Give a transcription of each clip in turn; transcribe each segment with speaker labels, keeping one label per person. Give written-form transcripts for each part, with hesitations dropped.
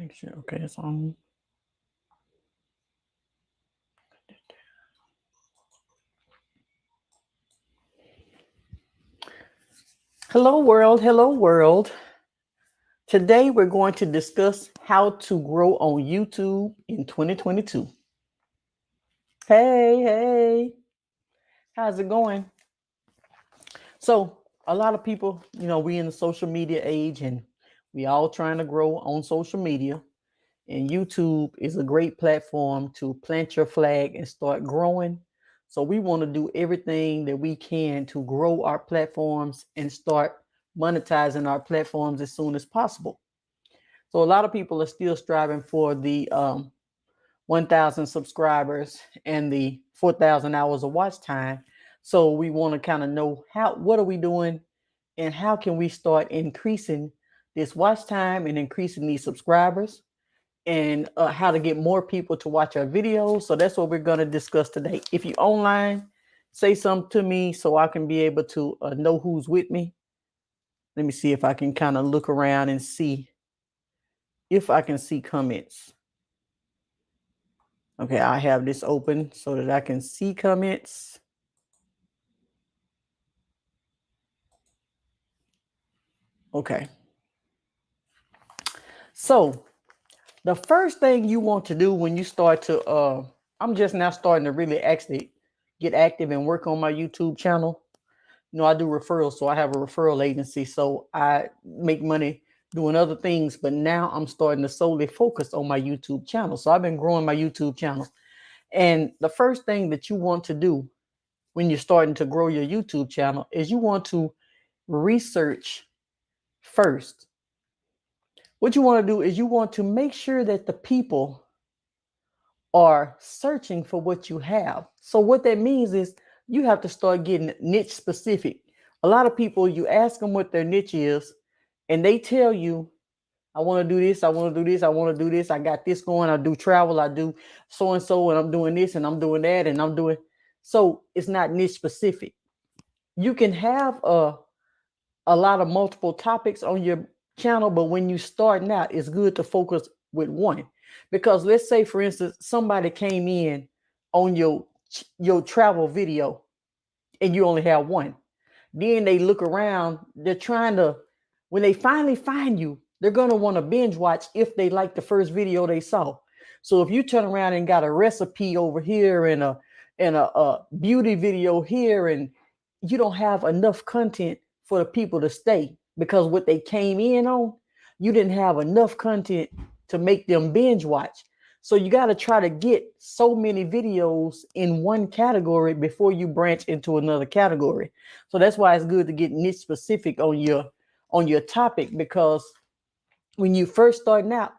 Speaker 1: Make sure. Okay, it's on. Hello, world. Hello, world. Today, we're going to discuss how to grow on YouTube in 2022. Hey, hey. How's it going? So, a lot of people, we in the social media age and we all trying to grow on social media. And YouTube is a great platform to plant your flag and start growing. So we want to do everything that we can to grow our platforms and start monetizing our platforms as soon as possible. So a lot of people are still striving for the 1,000 subscribers and the 4,000 hours of watch time. So we want to kind of know what are we doing and how can we start increasing this watch time and increasing these subscribers and how to get more people to watch our videos. So that's what we're going to discuss today. If you're online, say something to me so I can be able to know who's with me. Let me see if I can kind of look around and see if I can see comments. Okay, I have this open so that I can see comments. Okay. So the first thing you want to do when you start to, I'm just now starting to really actually get active and work on my YouTube channel. I do referrals, so I have a referral agency, so I make money doing other things, but now I'm starting to solely focus on my YouTube channel. So I've been growing my YouTube channel. And the first thing that you want to do when you're starting to grow your YouTube channel is you want to research first. What you want to do is you want to make sure that the people are searching for what you have. So what that means is you have to start getting niche specific. A lot of people, you ask them what their niche is, and they tell you, I want to do this, I want to do this, I want to do this, I got this going, I do travel, I do so and so, and I'm doing this, and I'm doing that, and I'm doing. So it's not niche specific. You can have a lot of multiple topics on your channel, but when you starting out, it's good to focus with one. Because let's say, for instance, somebody came in on your travel video and you only have one. Then they look around, they're trying to, when they finally find you, they're going to want to binge watch if they like the first video they saw. So if you turn around and got a recipe over here and a beauty video here, and you don't have enough content for the people to stay because what they came in on, you didn't have enough content to make them binge watch. So you got to try to get so many videos in one category before you branch into another category. So that's why it's good to get niche specific on your topic, because when you first starting out,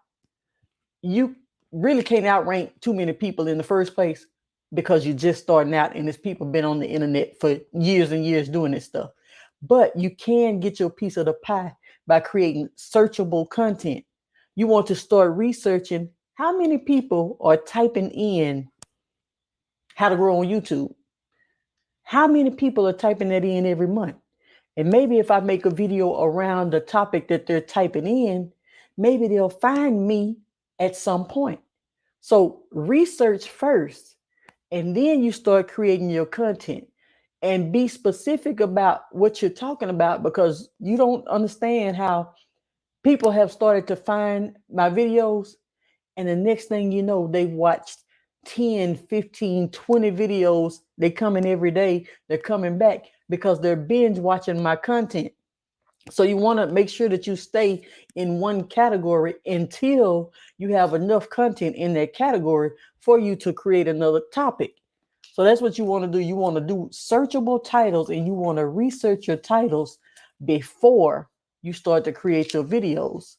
Speaker 1: you really can't outrank too many people in the first place because you're just starting out and there's people been on the internet for years and years doing this stuff. But you can get your piece of the pie by creating searchable content. You want to start researching how many people are typing in how to grow on YouTube. How many people are typing that in every month? And maybe if I make a video around the topic that they're typing in, maybe they'll find me at some point. So research first, and then you start creating your content, and be specific about what you're talking about, because you don't understand how people have started to find my videos, and the next thing you know, they watched 10, 15, 20 videos. They come in every day. They're coming back because they're binge watching my content. So you want to make sure that you stay in one category until you have enough content in that category for you to create another topic. So that's what you want to do. You want to do searchable titles, and you want to research your titles before you start to create your videos.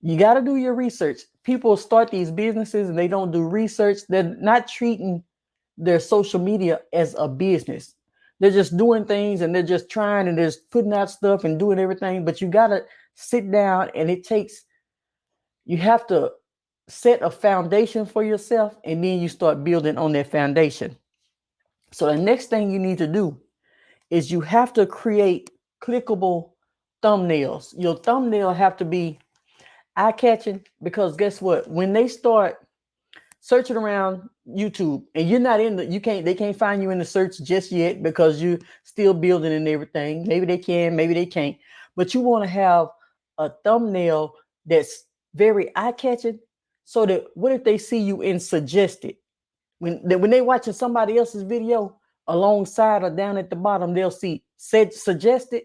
Speaker 1: You got to do your research. People start these businesses and they don't do research. They're not treating their social media as a business. They're just doing things and they're just trying and they're just putting out stuff and doing everything. But you got to sit down, and you have to set a foundation for yourself, and then you start building on that foundation. So the next thing you need to do is you have to create clickable thumbnails. Your thumbnail have to be eye-catching, because guess what? When they start searching around YouTube and you're not in the, they can't find you in the search just yet because you're still building and everything. Maybe they can, maybe they can't. But you want to have a thumbnail that's very eye-catching, so that what if they see you in suggested? When they watching somebody else's video, alongside or down at the bottom, they'll see said suggested.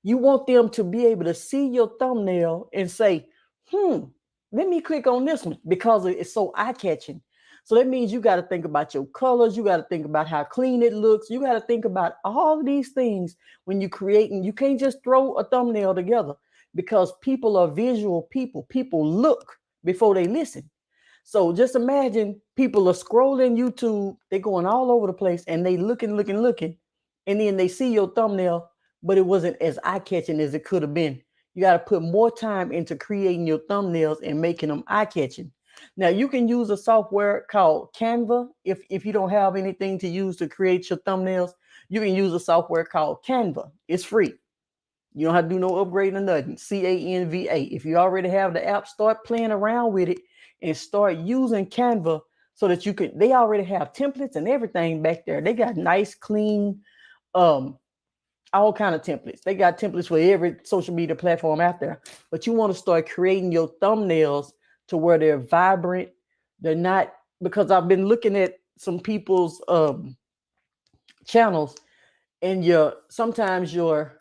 Speaker 1: You want them to be able to see your thumbnail and say, let me click on this one, because it's so eye-catching. So that means you got to think about your colors. You got to think about how clean it looks. You got to think about all of these things when you're creating. You can't just throw a thumbnail together, because people are visual people. People look before they listen. So just imagine people are scrolling YouTube, they're going all over the place, and they looking, and then they see your thumbnail, but it wasn't as eye-catching as it could have been. You got to put more time into creating your thumbnails and making them eye-catching. Now, you can use a software called Canva. If you don't have anything to use to create your thumbnails, you can use a software called Canva. It's free. You don't have to do no upgrade or nothing. Canva. If you already have the app, start playing around with it and start using Canva, so that you can. They already have templates and everything back there. They got nice, clean, all kind of templates. They got templates for every social media platform out there. But you want to start creating your thumbnails to where they're vibrant. They're not, because I've been looking at some people's channels, and sometimes your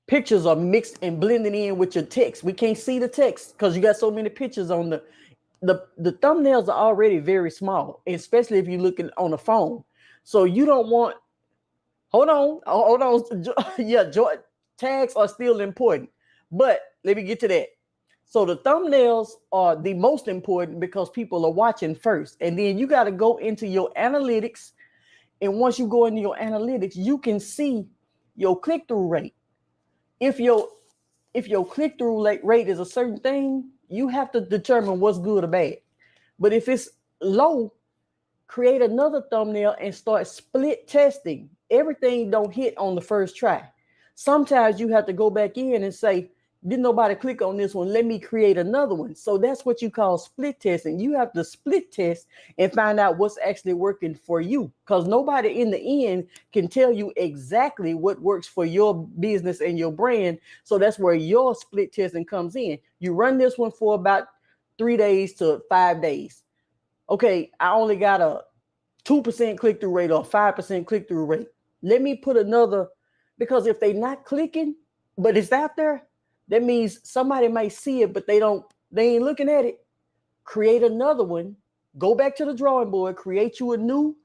Speaker 1: pictures are mixed and blending in with your text. We can't see the text because you got so many pictures on the thumbnails are already very small, especially if you're looking on a phone. So you don't want, hold on. Yeah, tags are still important, but let me get to that. So the thumbnails are the most important because people are watching first. And then you got to go into your analytics. And once you go into your analytics, you can see your click-through rate. If your click-through rate is a certain thing, you have to determine what's good or bad. But if it's low, create another thumbnail and start split testing. Everything don't hit on the first try. Sometimes you have to go back in and say, didn't nobody click on this one? Let me create another one. So that's what you call split testing. You have to split test and find out what's actually working for you, because nobody in the end can tell you exactly what works for your business and your brand. So that's where your split testing comes in. You run this one for about 3 days to 5 days. Okay, I only got a 2% click-through rate or 5% click-through rate. Let me put another, because if they're not clicking, but it's out there, that means somebody might see it, but they ain't looking at it. Create another one, go back to the drawing board, create you a new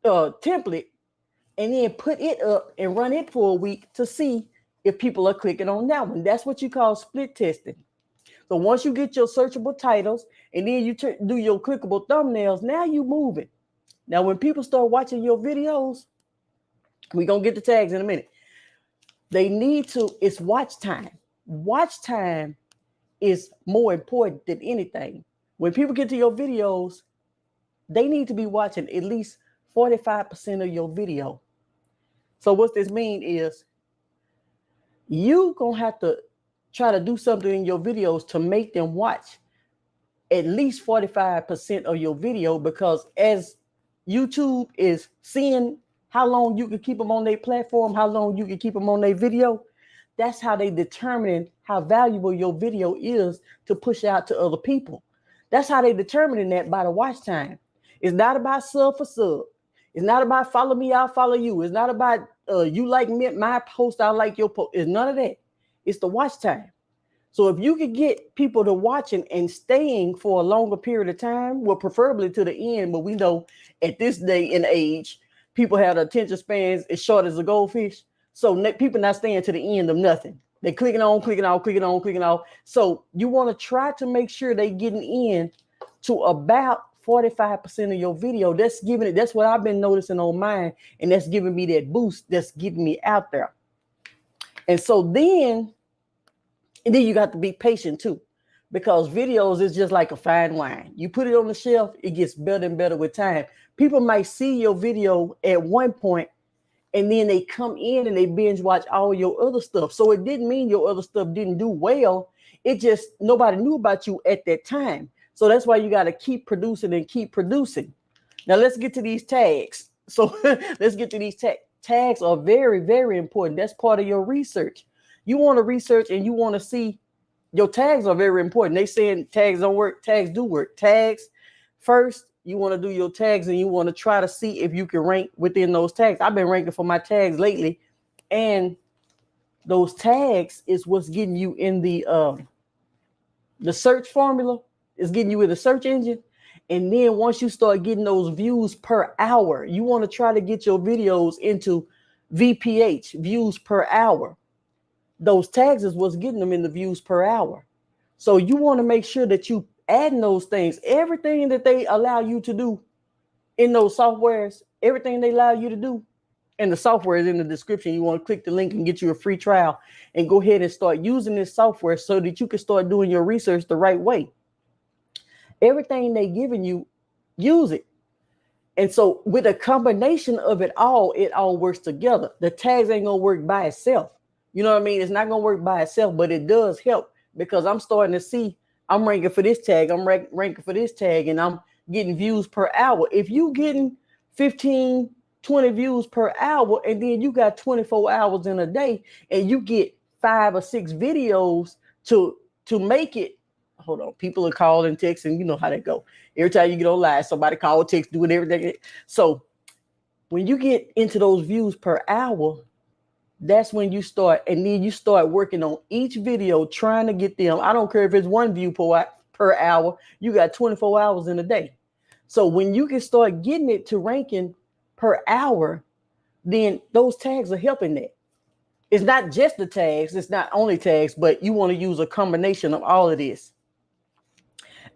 Speaker 1: template, and then put it up and run it for a week to see if people are clicking on that one. That's what you call split testing. So once you get your searchable titles and then you do your clickable thumbnails, now you moving. Now, when people start watching your videos, we're going to get the tags in a minute. They need to, it's watch time. Watch time is more important than anything. When people get to your videos, they need to be watching at least 45% of your video. So what this means is you going to have to try to do something in your videos to make them watch at least 45% of your video, because as YouTube is seeing how long you can keep them on their platform, how long you can keep them on their video, that's how they determine how valuable your video is to push out to other people. That's how they determine that, by the watch time. It's not about sub for sub. It's not about follow me, I'll follow you. It's not about you like me, my post, I like your post. It's none of that. It's the watch time. So if you could get people to watching and staying for a longer period of time, well, preferably to the end, but we know at this day and age, people have attention spans as short as a goldfish. So people not staying to the end of nothing. They're clicking on. So you want to try to make sure they getting in to about 45% of your video. That's giving it. That's what I've been noticing on mine, and that's giving me that boost. That's getting me out there. And so then you got to be patient too, because videos is just like a fine wine. You put it on the shelf, it gets better and better with time. People might see your video at one point, and then they come in and they binge watch all your other stuff. So it didn't mean your other stuff didn't do well. It just, nobody knew about you at that time. So that's why you got to keep producing and keep producing. Now let's get to these tags. So let's get to these tags. Tags are very, very important. That's part of your research. You want to research and you want to see, your tags are very important. They saying tags don't work. Tags do work. Tags, first, you want to do your tags and you want to try to see if you can rank within those tags. I've been ranking for my tags lately, and those tags is what's getting you in the search formula. Is getting you in the search engine. And then once you start getting those views per hour, you want to try to get your videos into VPH, views per hour. Those tags is what's getting them in the views per hour. So you want to make sure that you adding those things, everything that they allow you to do in those softwares, everything they allow you to do, and the software is in the description. You want to click the link and get you a free trial and go ahead and start using this software so that you can start doing your research the right way. Everything they giving you, use it. And so with a combination of it all works together. The tags ain't gonna work by itself. You know what I mean? It's not gonna work by itself, but it does help, because I'm starting to see I'm ranking for this tag, I'm ranking for this tag, and I'm getting views per hour. If you getting 15, 20 views per hour, and then you got 24 hours in a day, and you get 5 or 6 videos to make it. Hold on, people are calling, texting. You know how that go. Every time you get on live, somebody call, text, doing everything. So when you get into those views per hour, that's when you start, and then you start working on each video, trying to get them. I don't care if it's 1 view per hour. You got 24 hours in a day. So when you can start getting it to ranking per hour, then those tags are helping that. It's not just the tags. It's not only tags, but you want to use a combination of all of this.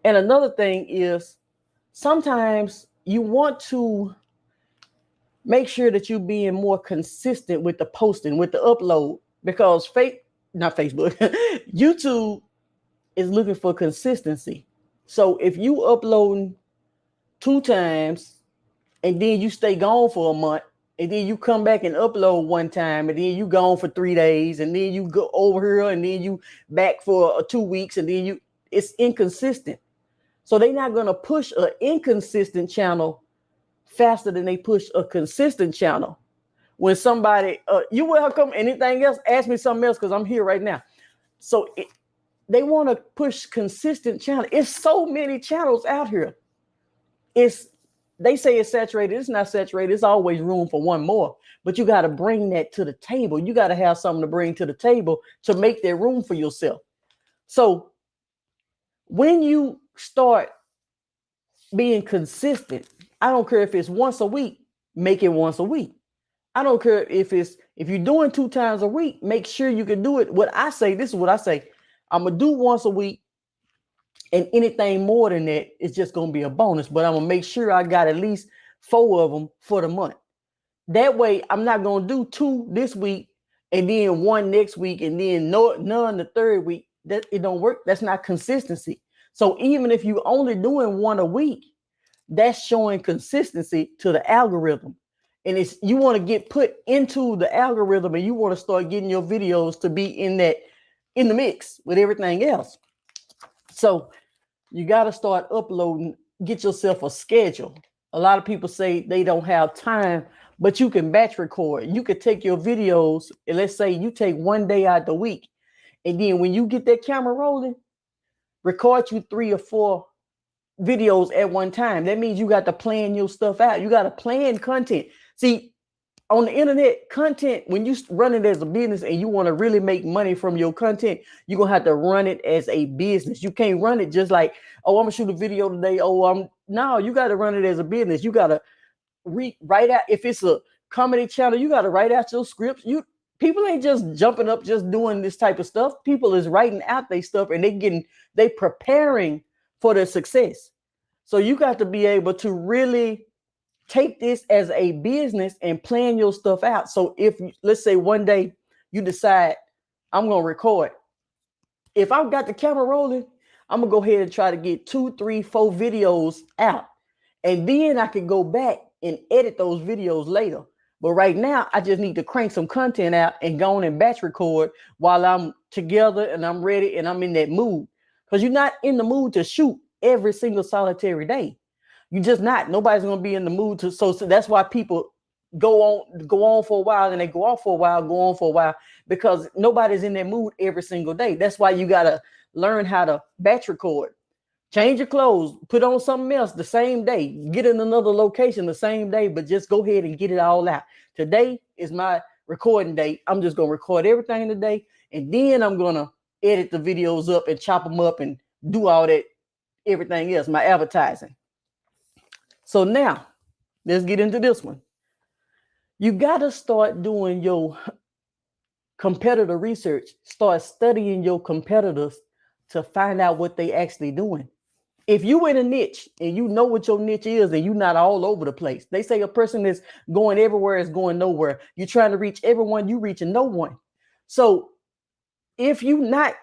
Speaker 1: And another thing is, sometimes you want to make sure that you're being more consistent with the posting, with the upload, because YouTube is looking for consistency. So if you uploading 2 times and then you stay gone for a month, and then you come back and upload 1 time, and then you gone for 3 days, and then you go over here, and then you back for 2 weeks, and then it's inconsistent. So they're not going to push an inconsistent channel faster than they push a consistent channel. When somebody, you're welcome, anything else, ask me something else, because I'm here right now. So they want to push consistent channel. It's so many channels out here. They say it's saturated. It's not saturated. It's always room for one more. But you got to bring that to the table. You got to have something to bring to the table to make that room for yourself. So when you start being consistent, I don't care if it's once a week, make it once a week. I don't care if you're doing 2 times a week, make sure you can do it. This is what I say. I'm going to do once a week, and anything more than that is just going to be a bonus. But I'm going to make sure I got at least 4 of them for the month. That way, I'm not going to do 2 this week and then 1 next week and then none the 3rd week. That it don't work. That's not consistency. So even if you're only doing 1 a week, that's showing consistency to the algorithm. And you want to get put into the algorithm, and you want to start getting your videos to be in the mix with everything else. So you got to start uploading, get yourself a schedule. A lot of people say they don't have time, but you can batch record. You could take your videos, and let's say you take 1 day out the week, and then when you get that camera rolling, record you 3 or 4 videos at one time. That means you got to plan your stuff out. You got to plan content. See, on the internet, content, when you run it as a business and you want to really make money from your content, you're going to have to run it as a business. You can't run it just like, oh, I'm going to shoot a video today. No, you got to run it as a business. You got to write out. If it's a comedy channel, you got to write out your scripts. People ain't just jumping up, just doing this type of stuff. People is writing out their stuff, and they preparing for their success. So you got to be able to really take this as a business and plan your stuff out. So if, let's say, one day you decide I'm going to record. If I've got the camera rolling, I'm going to go ahead and try to get 2, 3, 4 videos out. And then I can go back and edit those videos later. But right now, I just need to crank some content out and go on and batch record while I'm together and I'm ready and I'm in that mood. Because you're not in the mood to shoot every single solitary day. You're just not. Nobody's gonna be in the mood to. So that's why people go on for a while, and they go off for a while, go on for a while, because nobody's in that mood every single day. That's why you gotta learn how to batch record. Change your clothes, put on something else the same day, get in another location the same day, but just go ahead and get it all out. Today is my recording day. I'm just gonna record everything today, and then I'm gonna edit the videos up and chop them up and do all that, everything else, my advertising. So now let's get into this one. You gotta start doing your competitor research, start studying your competitors to find out what they actually doing. If you in a niche and you know what your niche is and you're not all over the place, they say a person is going everywhere is going nowhere. You're trying to reach everyone, you reaching no one. So if you not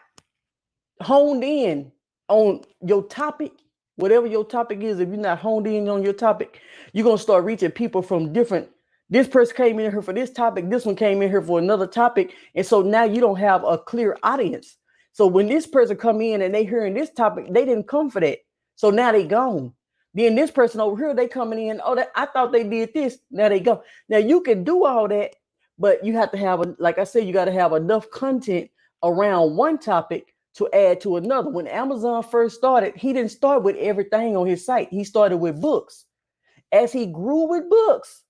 Speaker 1: honed in on your topic, whatever your topic is, if you're not honed in on your topic, you're going to start reaching people from different. This person came in here for this topic. This one came in here for another topic. And so now you don't have a clear audience. So when this person come in and they hearing this topic, they didn't come for that. So now they gone. Then this person over here, they coming in. Oh, I thought they did this. Now they go. Now you can do all that, but you have to have, like I said, you got to have enough content around one topic to add to another. When Amazon first started, he didn't start with everything on his site. He started with books. As he grew with books,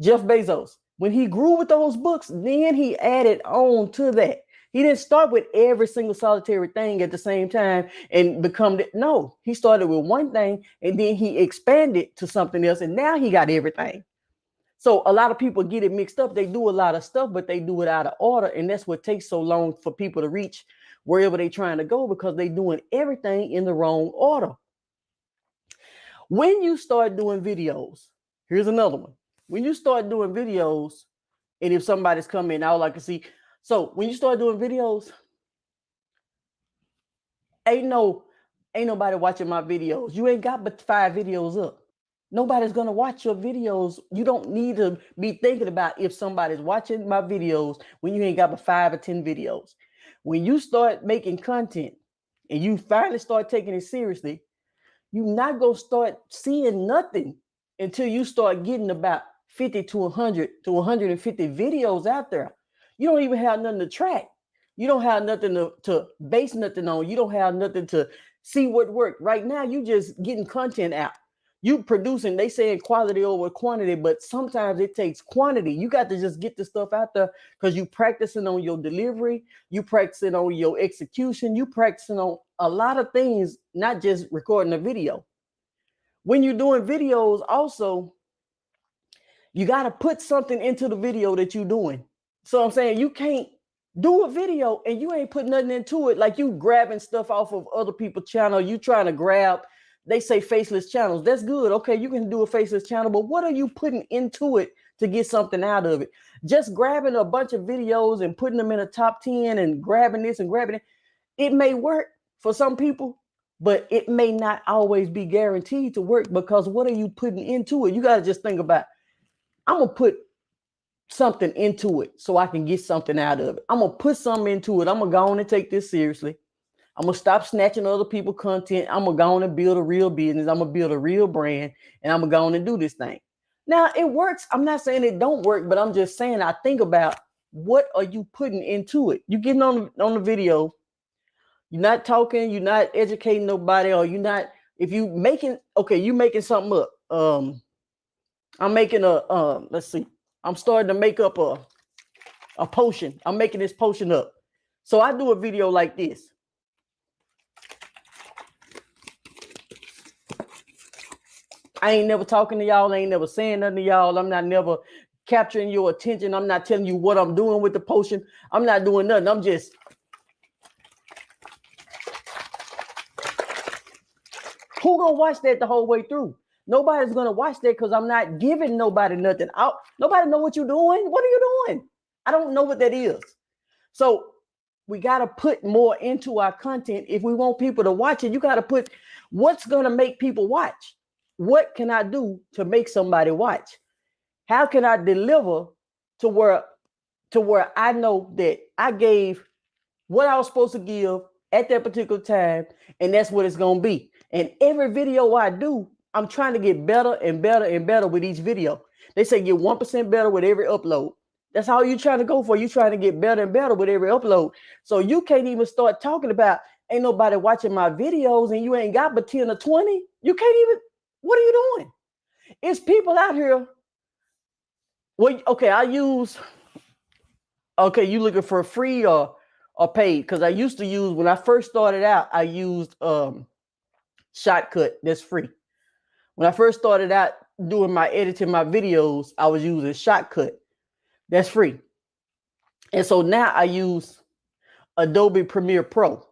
Speaker 1: Jeff Bezos, when he grew with those books, then he added on to that. He didn't start with every single solitary thing at the same time and become no, he started with one thing and then he expanded to something else, and now he got everything. So a lot of people get it mixed up. They do a lot of stuff, but they do it out of order, and that's what takes so long for people to reach wherever they're trying to go, because they're doing everything in the wrong order. When you start doing videos, here's another one. When you start doing videos, and if somebody's coming, I would like to see. So when you start doing videos, ain't nobody watching my videos. You ain't got but 5 videos up. Nobody's gonna watch your videos. You don't need to be thinking about if somebody's watching my videos when you ain't got but 5 or 10 videos. When you start making content and you finally start taking it seriously, you're not gonna start seeing nothing until you start getting about 50 to 100 to 150 videos out there. You don't even have nothing to track. You don't have nothing to base nothing on. You don't have nothing to see what worked. Right now, you just getting content out. You producing, they saying quality over quantity, but sometimes it takes quantity. You got to just get the stuff out there because you practicing on your delivery, you practicing on your execution, you practicing on a lot of things, not just recording a video. When you're doing videos, also, you got to put something into the video that you're doing. So I'm saying you can't do a video and you ain't put nothing into it. Like you grabbing stuff off of other people's channel. You trying to grab, they say faceless channels. That's good. Okay, you can do a faceless channel, but what are you putting into it to get something out of it? Just grabbing a bunch of videos and putting them in a top 10 and grabbing this and grabbing it. It may work for some people, but it may not always be guaranteed to work, because what are you putting into it? You got to just think about, I'm going to put something into it so I can get something out of it. I'm going to put something into it. I'm going to go on and take this seriously. I'm going to stop snatching other people's content. I'm going to go on and build a real business. I'm going to build a real brand, and I'm going to go on and do this thing. Now, it works. I'm not saying it don't work, but I'm just saying I think about, what are you putting into it? You getting on the video, you're not talking, you're not educating nobody, or you're not, if you making, okay, you making something up. I'm making let's see, I'm starting to make up a potion. I'm making this potion up. So I do a video like this. I ain't never talking to y'all. I ain't never saying nothing to y'all. I'm not never capturing your attention. I'm not telling you what I'm doing with the potion. I'm not doing nothing. I'm just, who gonna watch that the whole way through? Nobody's gonna watch that because I'm not giving nobody nothing. Nobody know what you're doing. What are you doing? I don't know what that is. So we got to put more into our content. If we want people to watch it, you got to put what's going to make people watch. What can I do to make somebody watch? How can I deliver to where I know that I gave what I was supposed to give at that particular time, and that's what it's gonna be. And every video I do, I'm trying to get better and better and better with each video. They say get 1% better with every upload. That's all you're trying to go for. You're trying to get better and better with every upload. So you can't even start talking about ain't nobody watching my videos and you ain't got but 10 or 20. You can't even, what are you doing? It's people out here. Well, okay, you looking for free or paid? Because I used to use, when I first started out, I used Shotcut. That's free. When I first started out doing my editing my videos, I was using Shotcut. That's free. And so now I use Adobe Premiere Pro,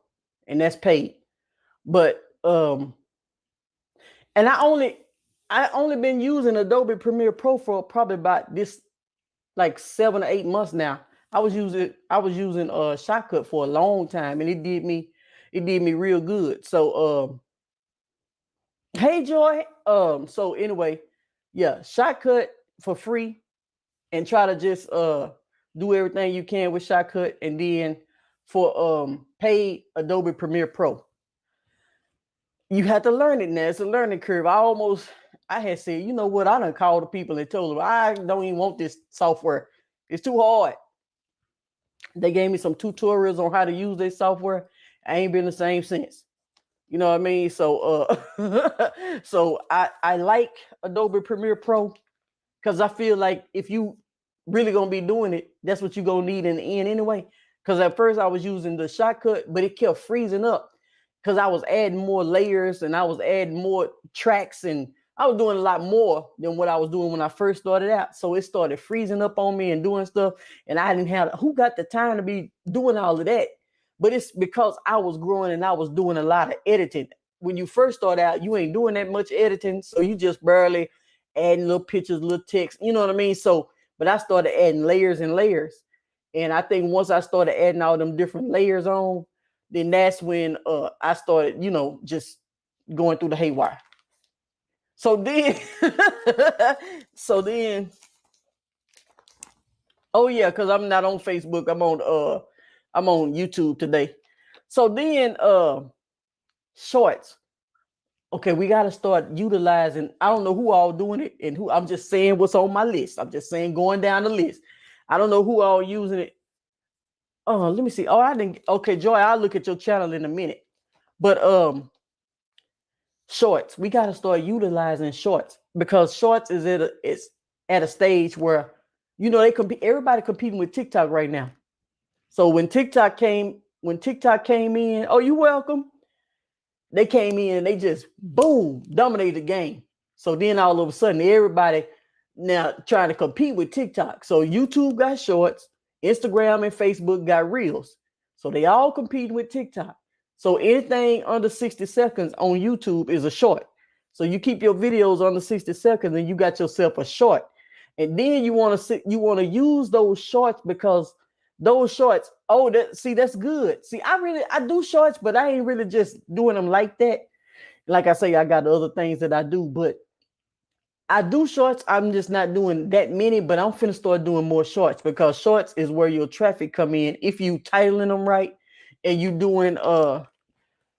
Speaker 1: and that's paid. But and I only been using Adobe Premiere Pro for probably about this like 7 or 8 months now. I was using Shotcut for a long time, and it did me real good. So hey Joy. So anyway, yeah, Shotcut for free, and try to just do everything you can with Shotcut, and then for paid Adobe Premiere Pro. You have to learn it now. It's a learning curve. I had said, you know what? I done called the people and told them I don't even want this software. It's too hard. They gave me some tutorials on how to use this software. I ain't been the same since. You know what I mean? So so I like Adobe Premiere Pro, because I feel like if you really gonna be doing it, that's what you're gonna need in the end anyway. Because at first I was using the Shotcut, but it kept freezing up because I was adding more layers and I was adding more tracks, and I was doing a lot more than what I was doing when I first started out. So it started freezing up on me and doing stuff, and I didn't have, who got the time to be doing all of that? But it's because I was growing and I was doing a lot of editing. When you first start out, you ain't doing that much editing, so you just barely adding little pictures, little text, you know what I mean? So, but I started adding layers and layers. And I think once I started adding all them different layers on, then that's when I started, just going through the haywire. So then, so then, oh yeah, because I'm not on Facebook. I'm on YouTube today. So then, shorts. Okay, we got to start utilizing. I don't know who all doing it and who. I'm just saying what's on my list. I'm just saying going down the list. I don't know who all using it. Oh, let me see. Oh, I didn't. Okay, Joy, I'll look at your channel in a minute. But shorts. We got to start utilizing shorts, because shorts is at a stage where they compete. Everybody competing with TikTok right now. So when TikTok came in, oh, you welcome. They came in and they just boom dominated the game. So then all of a sudden everybody now trying to compete with TikTok. So YouTube got shorts, Instagram and Facebook got reels. So they all competing with TikTok. So anything under 60 seconds on YouTube is a short. So you keep your videos under 60 seconds and you got yourself a short. And then you want to use those shorts, because those shorts, that's good. See, I do shorts, but I ain't really just doing them like that. Like I say, I got other things that I do, but I do shorts. I'm just not doing that many, but I'm finna start doing more shorts, because shorts is where your traffic come in. If you titling them right, and you doing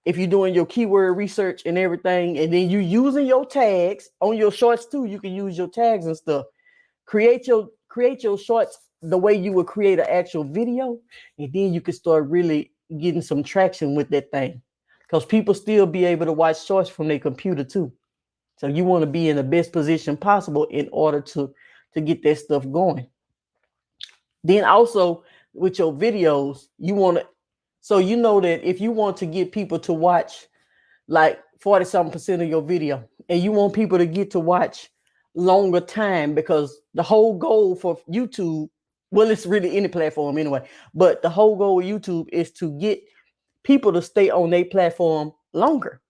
Speaker 1: if you're doing your keyword research and everything, and then you using your tags on your shorts too, you can use your tags and stuff. Create your shorts the way you would create an actual video, and then you can start really getting some traction with that thing, because people still be able to watch shorts from their computer too. So you want to be in the best position possible in order to get that stuff going. Then also with your videos, you want to, so you know that if you want to get people to watch like 40-something% of your video, and you want people to get to watch longer time, because the whole goal for YouTube, well, it's really any platform anyway, but the whole goal of YouTube is to get people to stay on their platform longer.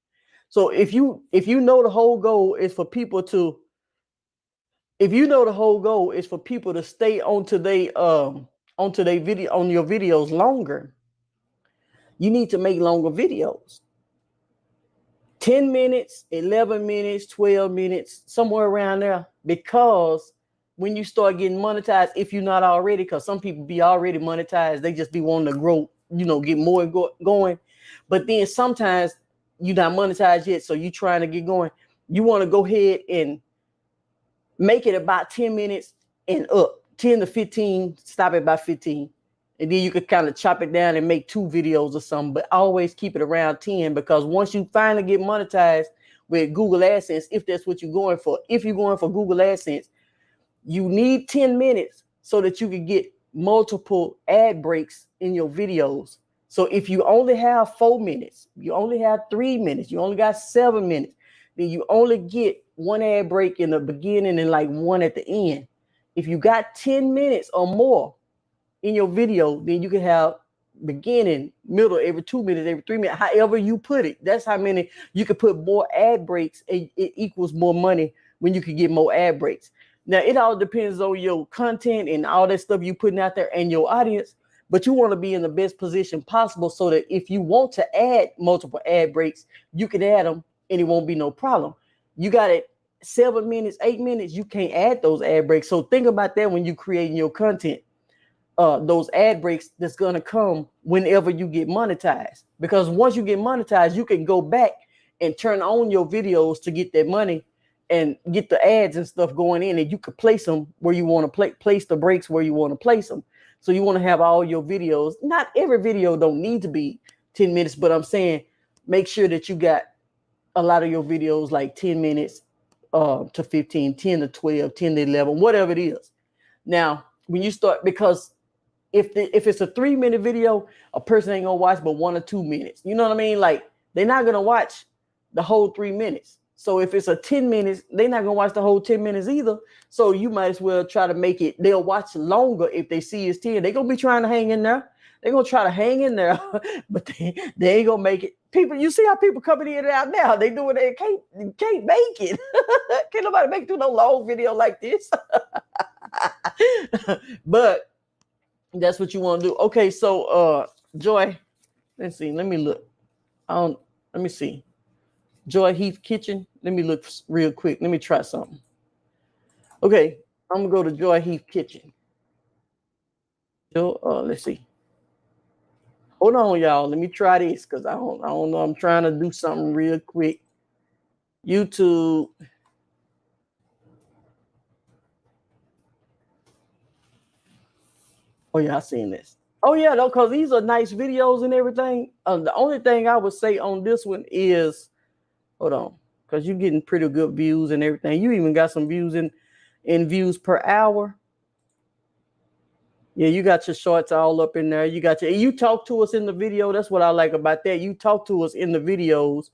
Speaker 1: So if you know the whole goal is for people to, stay onto video, on your videos longer, you need to make longer videos. 10 minutes, 11 minutes, 12 minutes, somewhere around there. Because when you start getting monetized, if you're not already, because some people be already monetized, they just be wanting to grow get more going. But then sometimes you're not monetized yet, so you trying to get going. You want to go ahead and make it about 10 minutes and up, 10 to 15, stop at about 15. And then you could kind of chop it down and make 2 videos or something, but always keep it around 10, because once you finally get monetized with Google AdSense, if that's what you're going for, if you're going for Google AdSense, you need 10 minutes so that you can get multiple ad breaks in your videos. So if you only have 4 minutes, you only have 3 minutes, you only got 7 minutes, then you only get 1 ad break in the beginning and like 1 at the end. If you got 10 minutes or more in your video, then you can have beginning, middle, every 2 minutes, every 3 minutes, however you put it. That's how many you can put more ad breaks. It equals more money when you can get more ad breaks. Now, it all depends on your content and all that stuff you putting out there and your audience, but you want to be in the best position possible so that if you want to add multiple ad breaks, you can add them and it won't be no problem. You got it 7 minutes, 8 minutes, you can't add those ad breaks. So think about that when you're creating your content. Those ad breaks that's going to come whenever you get monetized, because once you get monetized, you can go back and turn on your videos to get that money and get the ads and stuff going in, and you could place them where you want to place the breaks where you want to place them. So you want to have all your videos. Not every video don't need to be 10 minutes, but I'm saying make sure that you got a lot of your videos like 10 minutes to 15, 10 to 12, 10 to 11, whatever it is. Now, when you start, because if it's a 3-minute video, a person ain't gonna watch but 1 or 2 minutes. You know what I mean? Like, they're not gonna watch the whole 3 minutes. So if it's a 10 minutes, they're not gonna watch the whole 10 minutes either. So you might as well try to make it, they'll watch longer if they see it's 10. They're gonna be trying to hang in there. They're gonna try to hang in there, but they ain't gonna make it. People, you see how people coming in and out now. They doing it, can't make it. Can't nobody make it through no long video like this. But that's what you want to do. Okay, so Joy, let's see. Let me look. Let me see. Joy Heath Kitchen. Let me look real quick. Let me try something. Okay, I'm gonna go to Joy Heath Kitchen. Let's see. Hold on, y'all. Let me try this because I don't know. I'm trying to do something real quick. YouTube. Oh yeah, I seen this. Oh yeah, though, because these are nice videos and everything. The only thing I would say on this one is, hold on, because you're getting pretty good views and everything. You even got some views in views per hour. Yeah, you got your shorts all up in there. You talk to us in the video. That's what I like about that. You talk to us in the videos.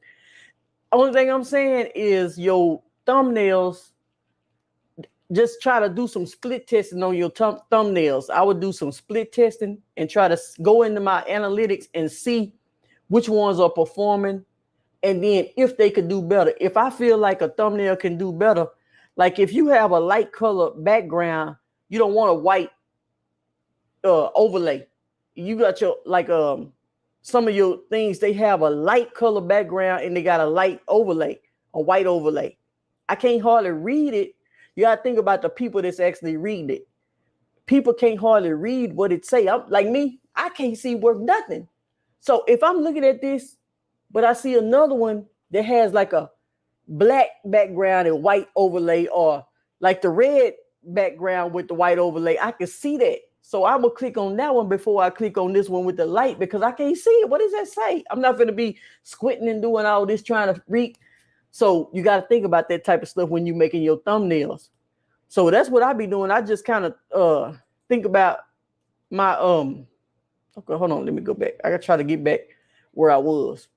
Speaker 1: Only thing I'm saying is your thumbnails, just try to do some split testing on your thumbnails. I would do some split testing and try to go into my analytics and see which ones are performing. And then if they could do better, if I feel like a thumbnail can do better, like if you have a light color background, you don't want a white overlay. You got your some of your things, they have a light color background and they got a light overlay, a white overlay. I can't hardly read it. You gotta think about the people that's actually reading it. People can't hardly read what it say. I'm like me, I can't see worth nothing. So if I'm looking at this, but I see another one that has like a black background and white overlay, or like the red background with the white overlay, I can see that. So I'm gonna click on that one before I click on this one with the light, because I can't see it. What does that say? I'm not gonna be squinting and doing all this trying to read. So you got to think about that type of stuff when you're making your thumbnails. So that's what I be doing. I just kind of think about my okay, hold on, let me go back. I gotta try to get back where I was.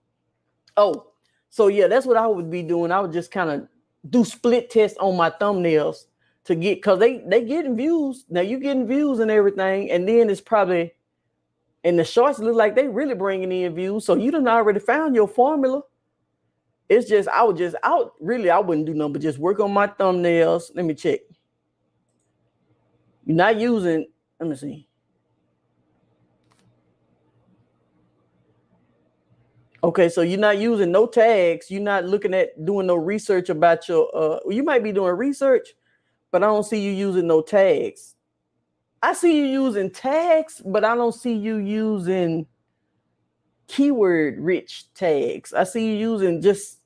Speaker 1: Oh, so yeah, that's what I would be doing. I would just kind of do split tests on my thumbnails to get, because they getting views. Now you getting views and everything, and then it's probably, and the shorts look like they really bringing in views. So you done already found your formula. It's just I wouldn't do nothing but just work on my thumbnails. Let me check. You're not using, let me see. Okay, so you're not using no tags. You're not looking at doing no research about your, you might be doing research, but I don't see you using no tags. I see you using tags, but I don't see you using keyword rich tags. I see you using just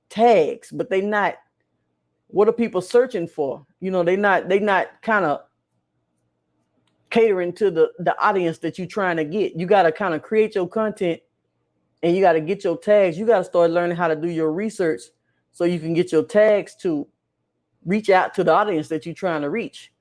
Speaker 1: tags, but they not, what are people searching for? You know, they not kind of catering to the audience that you're trying to get. You got to kind of create your content and you got to get your tags. You got to start learning how to do your research so you can get your tags to reach out to the audience that you're trying to reach.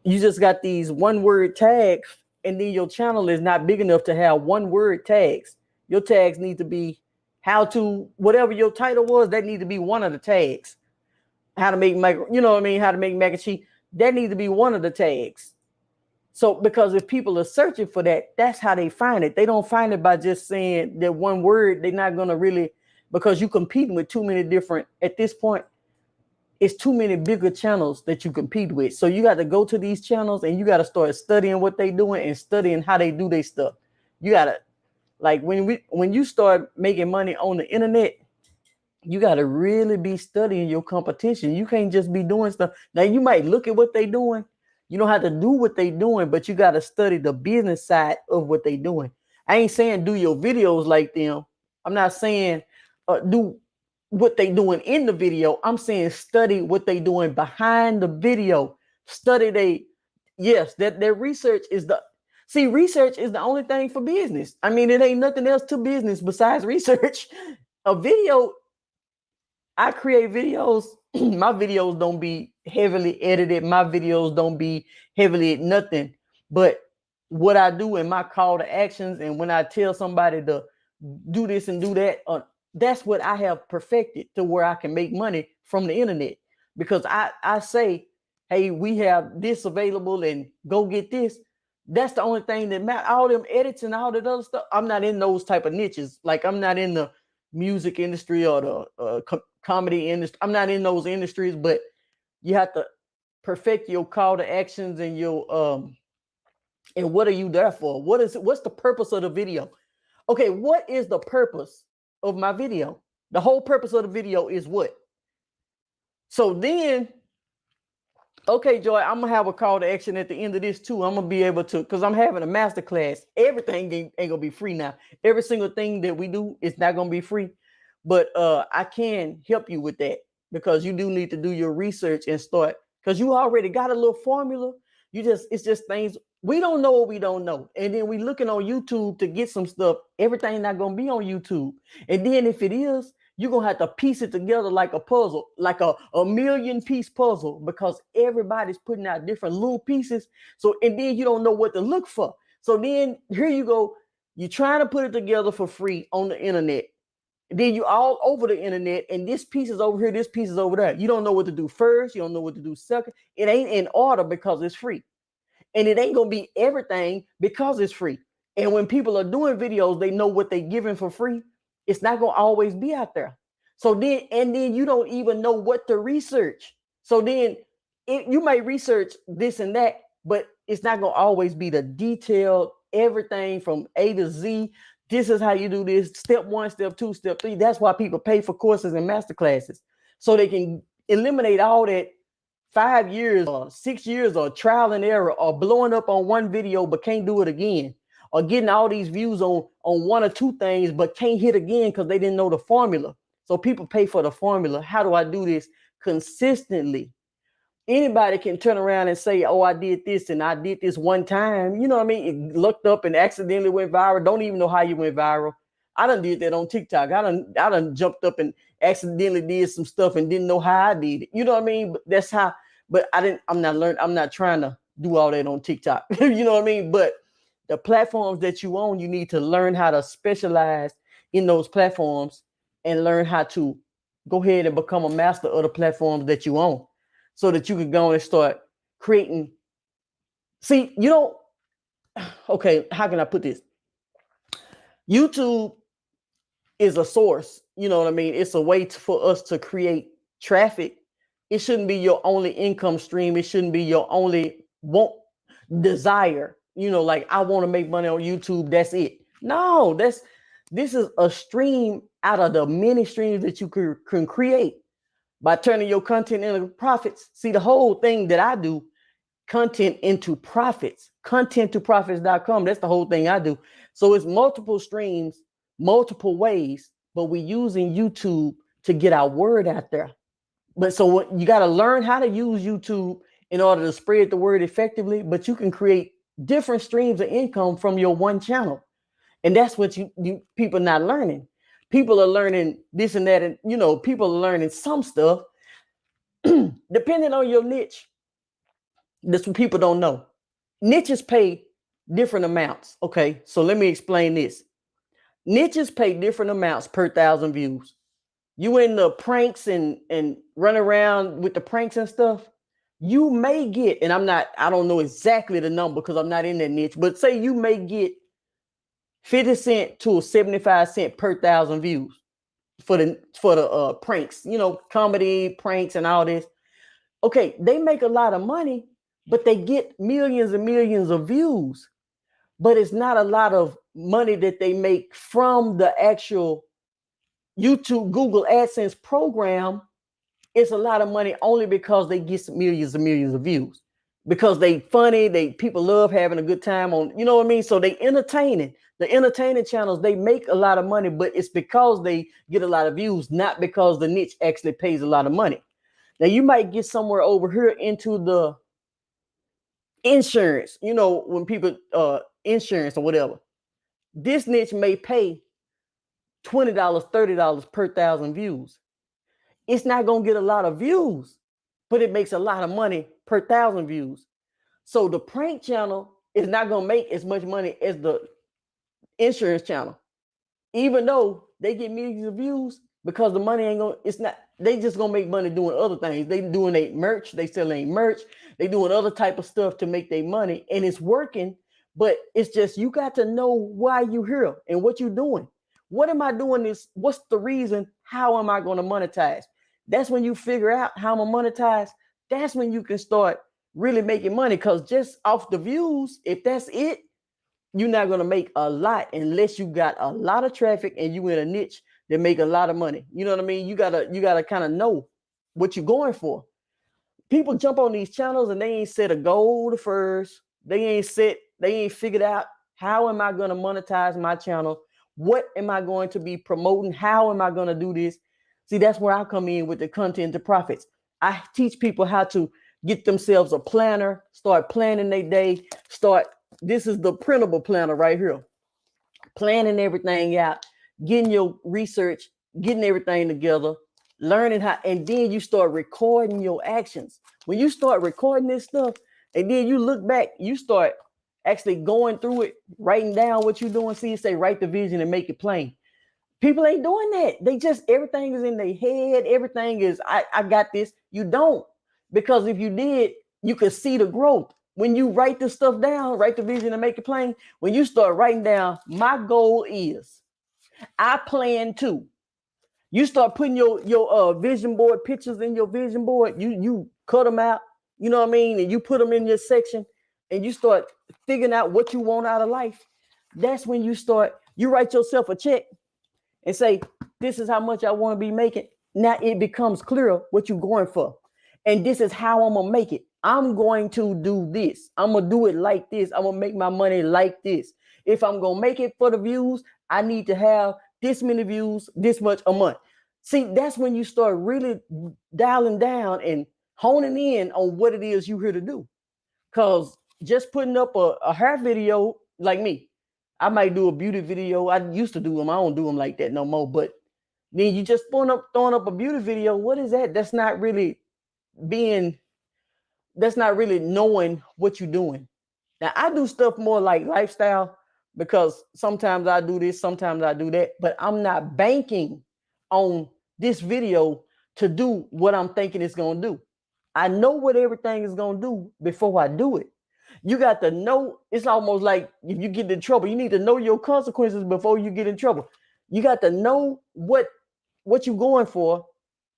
Speaker 1: You just got these one word tags, and then your channel is not big enough to have one word tags. Your tags need to be how to, whatever your title was, that need to be one of the tags. How to make you know what I mean? How to make mac and cheese. That needs to be one of the tags. So, because if people are searching for that, that's how they find it. They don't find it by just saying that one word. They're not going to really, because you're competing with too many different, at this point, it's too many bigger channels that you compete with. So you got to go to these channels and you got to start studying what they're doing and studying how they do their stuff. You got to, like, when you start making money on the internet, you got to really be studying your competition. You can't just be doing stuff. Now, you might look at what they're doing. You don't have to do what they're doing, but you got to study the business side of what they're doing. I ain't saying do your videos like them. I'm not saying do what they doing in the video. I'm saying study what they doing behind the video. Study that their research is research is the only thing for business. I mean, it ain't nothing else to business besides research. A video, I create videos. My videos don't be heavily edited. My videos don't be heavily nothing. But what I do in my call to actions, and when I tell somebody to do this and do that, that's what I have perfected to where I can make money from the internet. Because I say, hey, we have this available and go get this. That's the only thing that matters. All them edits and all that other stuff, I'm not in those type of niches. Like, I'm not in the music industry or the comedy industry. I'm not in those industries, but you have to perfect your call to actions and your and what are you there for? What's the purpose of the video? Okay, what is the purpose of my video? The whole purpose of the video is what? So then, okay, Joy, I'm gonna have a call to action at the end of this too. I'm gonna be able to, because I'm having a masterclass. Everything ain't gonna be free now. Every single thing that we do is not gonna be free. But I can help you with that, because you do need to do your research and start, because you already got a little formula. It's just things we don't know what we don't know. And then we looking on YouTube to get some stuff. Everything not gonna be on YouTube. And then if it is, you're gonna have to piece it together like a puzzle, like a million piece puzzle, because everybody's putting out different little pieces. So, and then you don't know what to look for. So then here you go, you're trying to put it together for free on the internet. Then you all over the internet, and this piece is over here, this piece is over there. You don't know what to do first. You don't know what to do second. It ain't in order because it's free. And it ain't going to be everything because it's free. And when people are doing videos, they know what they're giving for free. It's not going to always be out there. So then, and then you don't even know what to research. So then you may research this and that, but it's not going to always be the detailed everything from A to Z. This is how you do this. Step 1, step 2, step 3. That's why people pay for courses and masterclasses, so they can eliminate all that 5 years or 6 years or trial and error, or blowing up on one video but can't do it again, or getting all these views on one or two things but can't hit again because they didn't know the formula. So people pay for the formula. How do I do this consistently? Anybody can turn around and say, oh, I did this and I did this one time. You know what I mean? It looked up and accidentally went viral. Don't even know how you went viral. I done did that on TikTok. I done jumped up and accidentally did some stuff and didn't know how I did it. You know what I mean? But that's how, but I'm not trying to do all that on TikTok. You know what I mean? But the platforms that you own, you need to learn how to specialize in those platforms and learn how to go ahead and become a master of the platforms that you own, so that you can go and start creating. See, you don't, okay, how can I put this? YouTube is a source, you know what I mean? It's a way for us to create traffic. It shouldn't be your only income stream. It shouldn't be your only desire. You know, like, I want to make money on YouTube. That's it. No, this is a stream out of the many streams that you can create by turning your content into profits. See, the whole thing that I do, content into profits, content to profits.com. That's the whole thing I do. So it's multiple streams, multiple ways, but we're using YouTube to get our word out there. But so what, you got to learn how to use YouTube in order to spread the word effectively, but you can create different streams of income from your one channel. And that's what you people not learning. People are learning this and that, and people are learning some stuff depending on your niche. This what people don't know. Niches pay different amounts. Okay, so let me explain this. Niches pay different amounts per 1,000 views. You in the pranks and run around with the pranks and stuff, you may get, and I don't know exactly the number because I'm not in that niche, but say you may get 50 cent to 75 cent per 1,000 views for the pranks, comedy pranks and all this. Okay, they make a lot of money, but they get millions and millions of views. But it's not a lot of money that they make from the actual YouTube, Google AdSense program. It's a lot of money only because they get millions and millions of views. Because they funny, people love having a good time on, you know what I mean? So they entertaining. The entertaining channels, they make a lot of money, but it's because they get a lot of views, not because the niche actually pays a lot of money. Now you might get somewhere over here into the insurance, when people insurance or whatever. This niche may pay $20, $30 per 1,000 views. It's not going to get a lot of views, but it makes a lot of money per 1,000 views. So the prank channel is not going to make as much money as the insurance channel, even though they get millions of views, because the money ain't going to, it's not, they just going to make money doing other things. They doing their merch, they selling merch, they doing other type of stuff to make their money, and it's working. But it's just, you got to know why you're here and what you're doing. What am I doing this? What's the reason? How am I going to monetize? That's when you figure out how I'm going to monetize. That's when you can start really making money, because just off the views, if that's it, you're not going to make a lot unless you got a lot of traffic and you in a niche that make a lot of money. You know what I mean? You gotta kind of know what you're going for. People jump on these channels and they ain't set a goal first. They ain't figured out, how am I going to monetize my channel? What am I going to be promoting? How am I going to do this? See, that's where I come in with the content to profits. I teach people how to get themselves a planner, start planning their day, this is the printable planner right here. Planning everything out, getting your research, getting everything together, learning how, and then you start recording your actions. When you start recording this stuff, and then you look back, you start actually going through it, writing down what you're doing. See, you say, write the vision and make it plain. People ain't doing that. They just, everything is in their head. Everything is, I got this. You don't. Because if you did, you could see the growth. When you write this stuff down, write the vision and make it plain. When you start writing down, my goal is, I plan to. You start putting your vision board pictures in your vision board. You cut them out, you know what I mean? And you put them in your section and you start figuring out what you want out of life. That's when you write yourself a check and say, this is how much I want to be making. Now it becomes clear what you're going for. And this is how I'm going to make it. I'm going to do this. I'm going to do it like this. I'm going to make my money like this. If I'm going to make it for the views, I need to have this many views, this much a month. See, that's when you start really dialing down and honing in on what it is you're here to do. Because just putting up a hair video, like me, I might do a beauty video. I used to do them. I don't do them like that no more. But then you just throwing up a beauty video. What is that? That's not really knowing what you're doing. Now, I do stuff more like lifestyle, because sometimes I do this, sometimes I do that, but I'm not banking on this video to do what I'm thinking it's going to do. I know what everything is going to do before I do it. You got to know. It's almost like if you get in trouble, you need to know your consequences before you get in trouble. You got to know what you're going for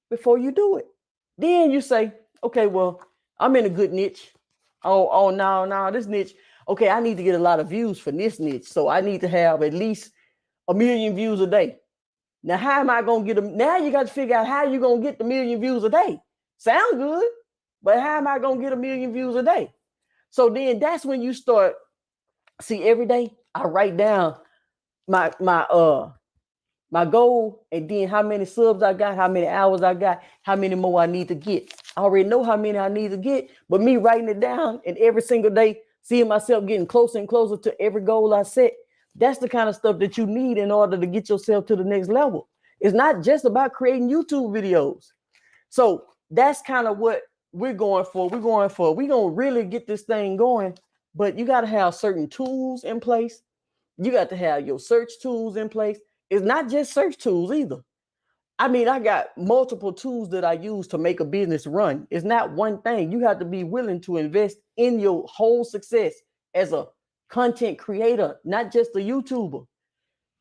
Speaker 1: before you do it. Then you say, okay, well, I'm in a good niche. Oh, no, this niche. Okay, I need to get a lot of views for this niche. So I need to have at least 1 million views a day. Now, how am I going to get them? Now you got to figure out how you're going to get the 1 million views a day. Sound good, but how am I going to get 1 million views a day? So then that's when you start, see, every day I write down my goal, and then how many subs I got, how many hours I got, how many more I need to get. I already know how many I need to get, but me writing it down and every single day, seeing myself getting closer and closer to every goal I set, that's the kind of stuff that you need in order to get yourself to the next level. It's not just about creating YouTube videos. So that's kind of what we're going for. We're going to really get this thing going, but you got to have certain tools in place. You got to have your search tools in place. It's not just search tools either. I mean, I got multiple tools that I use to make a business run. It's not one thing. You have to be willing to invest in your whole success as a content creator, not just a YouTuber.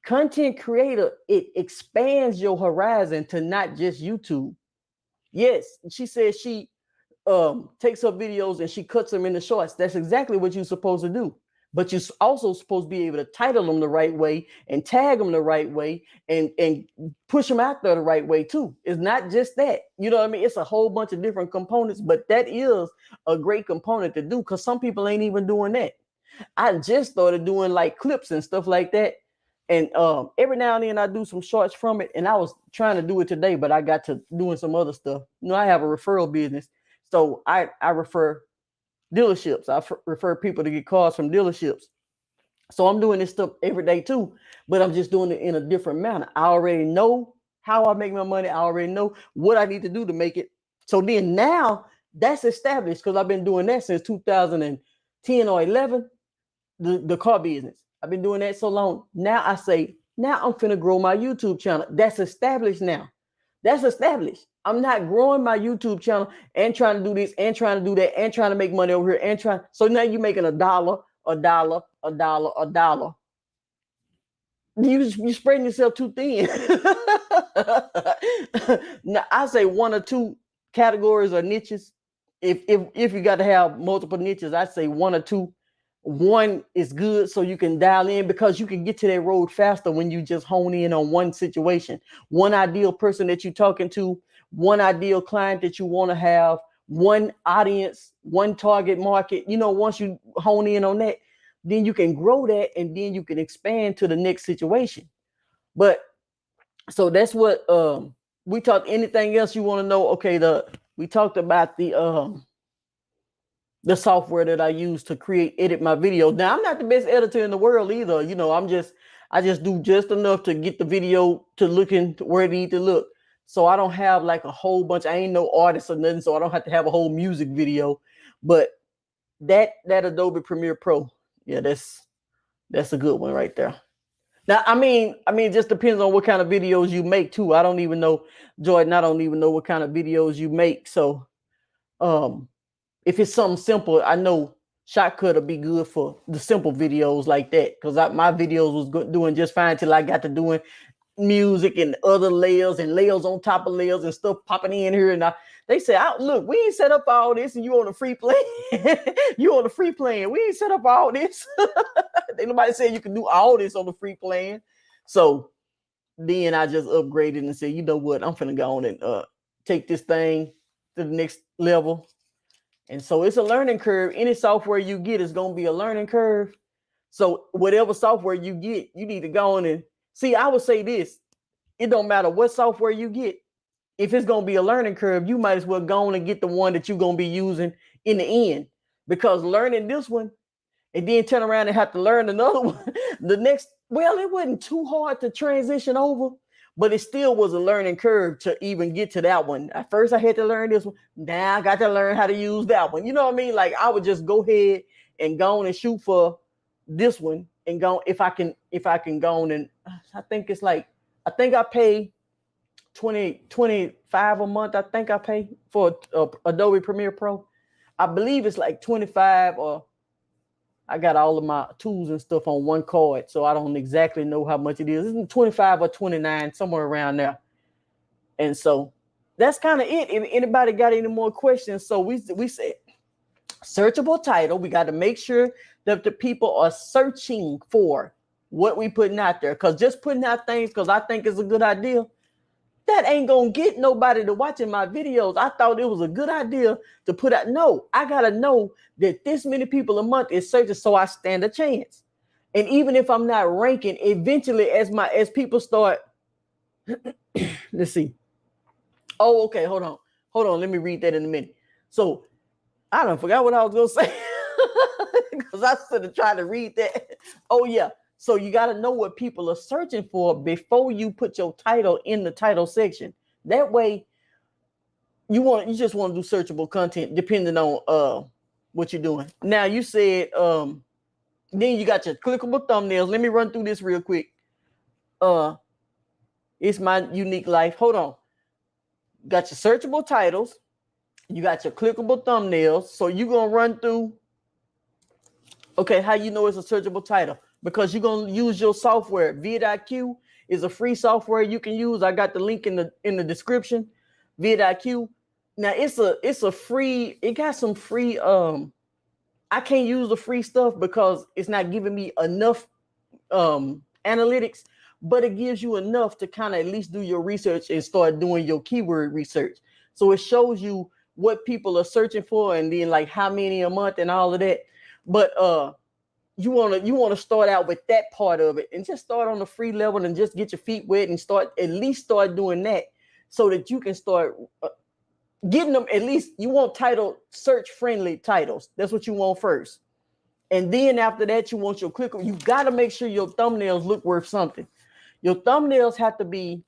Speaker 1: Content creator, it expands your horizon to not just YouTube. Yes, she says she takes her videos and she cuts them into shorts. That's exactly what you're supposed to do. But you're also supposed to be able to title them the right way and tag them the right way and push them out there the right way too. It's not just that. You know what I mean? It's a whole bunch of different components, but that is a great component to do because some people ain't even doing that. I just started doing like clips and stuff like that. And every now and then I do some shorts from it. And I was trying to do it today, but I got to doing some other stuff. You know, I have a referral business. So I refer dealerships. I refer people to get cars from dealerships. So I'm doing this stuff every day too, but I'm just doing it in a different manner. I already know how I make my money. I already know what I need to do to make it. So then now that's established because I've been doing that since 2010 or 11, the car business. I've been doing that so long. Now I say, now I'm finna grow my YouTube channel. That's established now. That's established. I'm not growing my YouTube channel and trying to do this and trying to do that and trying to make money over here and trying. So now you're making a dollar. You spreading yourself too thin. Now I say one or two categories or niches. If you got to have multiple niches, I say one or two. One is good so you can dial in because you can get to that road faster when you just hone in on one situation, one ideal person that you're talking to, one ideal client that you want to have, one audience, one target market. You know, once you hone in on that, then you can grow that and then you can expand to the next situation. But so that's what we talked. Anything else you want to know? Okay, we talked about the software that I use to edit my videos. Now I'm not the best editor in the world either. You know, I just do just enough to get the video to looking where it needs to look. So I don't have like a whole bunch. I ain't no artist or nothing, so I don't have to have a whole music video. But that Adobe Premiere Pro, yeah, that's a good one right there. Now, I mean, it just depends on what kind of videos you make too. I don't even know, Jordan. I don't even know what kind of videos you make. So, if it's something simple, I know Shotcut will be good for the simple videos like that because my videos was doing just fine till I got to doing music and other layers and layers on top of layers and stuff popping in here. And they say, look, we ain't set up all this and you on the free plan. You on the free plan. We ain't set up all this. Ain't nobody said you can do all this on the free plan. So then I just upgraded and said, you know what? I'm finna go on and take this thing to the next level. And so it's a learning curve. Any software you get is going to be a learning curve. So whatever software you get, you need to go on and see. I would say this: it don't matter what software you get. If it's going to be a learning curve, you might as well go on and get the one that you're going to be using in the end. Because learning this one and then turn around and have to learn another one, it wasn't too hard to transition over. But it still was a learning curve to even get to that one. At first, I had to learn this one. Now I got to learn how to use that one. You know what I mean? Like I would just go ahead and go on and shoot for this one and go if I can go on and I think I pay 25 a month. I think I pay for Adobe Premiere Pro. I believe it's like 25 or I got all of my tools and stuff on one card, so I don't exactly know how much it is. It's 25 or 29, somewhere around there. And so that's kind of it. If anybody got any more questions, so we said searchable title. We got to make sure that the people are searching for what we putting out there. Because just putting out things because I think it's a good idea, that ain't gonna get nobody to watching my videos. I thought it was a good idea to put out. No, I gotta know that this many people a month is searching, so I stand a chance. And even if I'm not ranking, eventually as people start, let's see. Oh, okay, hold on. Hold on, let me read that in a minute. So I don't forgot what I was gonna say. Because I should have tried to read that. Oh yeah. So you got to know what people are searching for before you put your title in the title section. That way, you just want to do searchable content depending on what you're doing. Now you said then you got your clickable thumbnails. Let me run through this real quick. Uh, it's my unique life. Hold on. Got your searchable titles. You got your clickable thumbnails. So you're gonna run through. Okay, how you know it's a searchable title? Because you're gonna use your software. vidIQ is a free software you can use. I got the link in the description. vidIQ. Now it's a free. It got some free. I can't use the free stuff because it's not giving me enough analytics, but it gives you enough to kind of at least do your research and start doing your keyword research. So it shows you what people are searching for and then like how many a month and all of that. But you want to start out with that part of it and just start on the free level and just get your feet wet and start doing that so that you can start getting them. At least you want title search friendly titles. That's what you want first. And then after that, you want your clicker. You got to make sure your thumbnails look worth something. Your thumbnails have to be,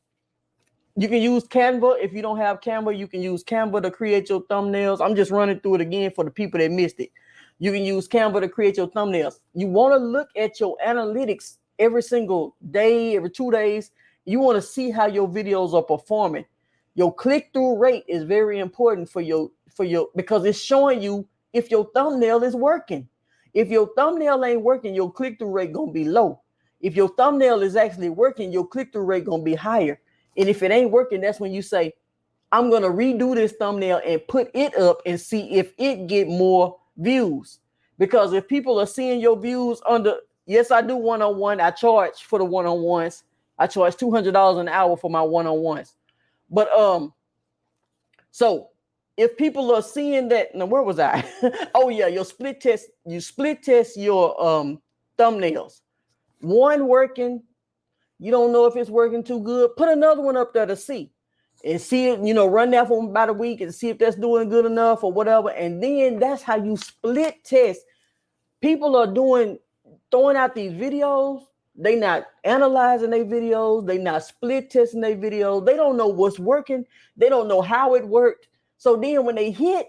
Speaker 1: you can use Canva. If you don't have Canva, you can use Canva to create your thumbnails. I'm just running through it again for the people that missed it. You can use Canva to create your thumbnails. You want to look at your analytics every single day, every 2 days. You want to see how your videos are performing. Your click-through rate is very important for your because it's showing you if your thumbnail is working. If your thumbnail ain't working, your click-through rate gonna be low. If your thumbnail is actually working, your click-through rate gonna be higher. And if it ain't working, that's when you say, I'm gonna redo this thumbnail and put it up and see if it get more views. Because if people are seeing your views under, yes, I do one-on-one. I charge for the one-on-ones. I charge $200 an hour for my one-on-ones. But so if people are seeing that, now where was I? Oh yeah, your split test. You split test your thumbnails. One working, you don't know if it's working too good. Put another one up there to see, and see it. Run that for about a week and see if that's doing good enough or whatever. And then that's how you split test. People are throwing out these videos. They not analyzing their videos. They not split testing their videos. They don't know what's working. They don't know how it worked. So then when they hit,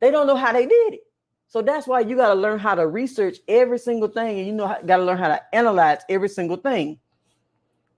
Speaker 1: they don't know how they did it. So that's why you got to learn how to research every single thing. And got to learn how to analyze every single thing.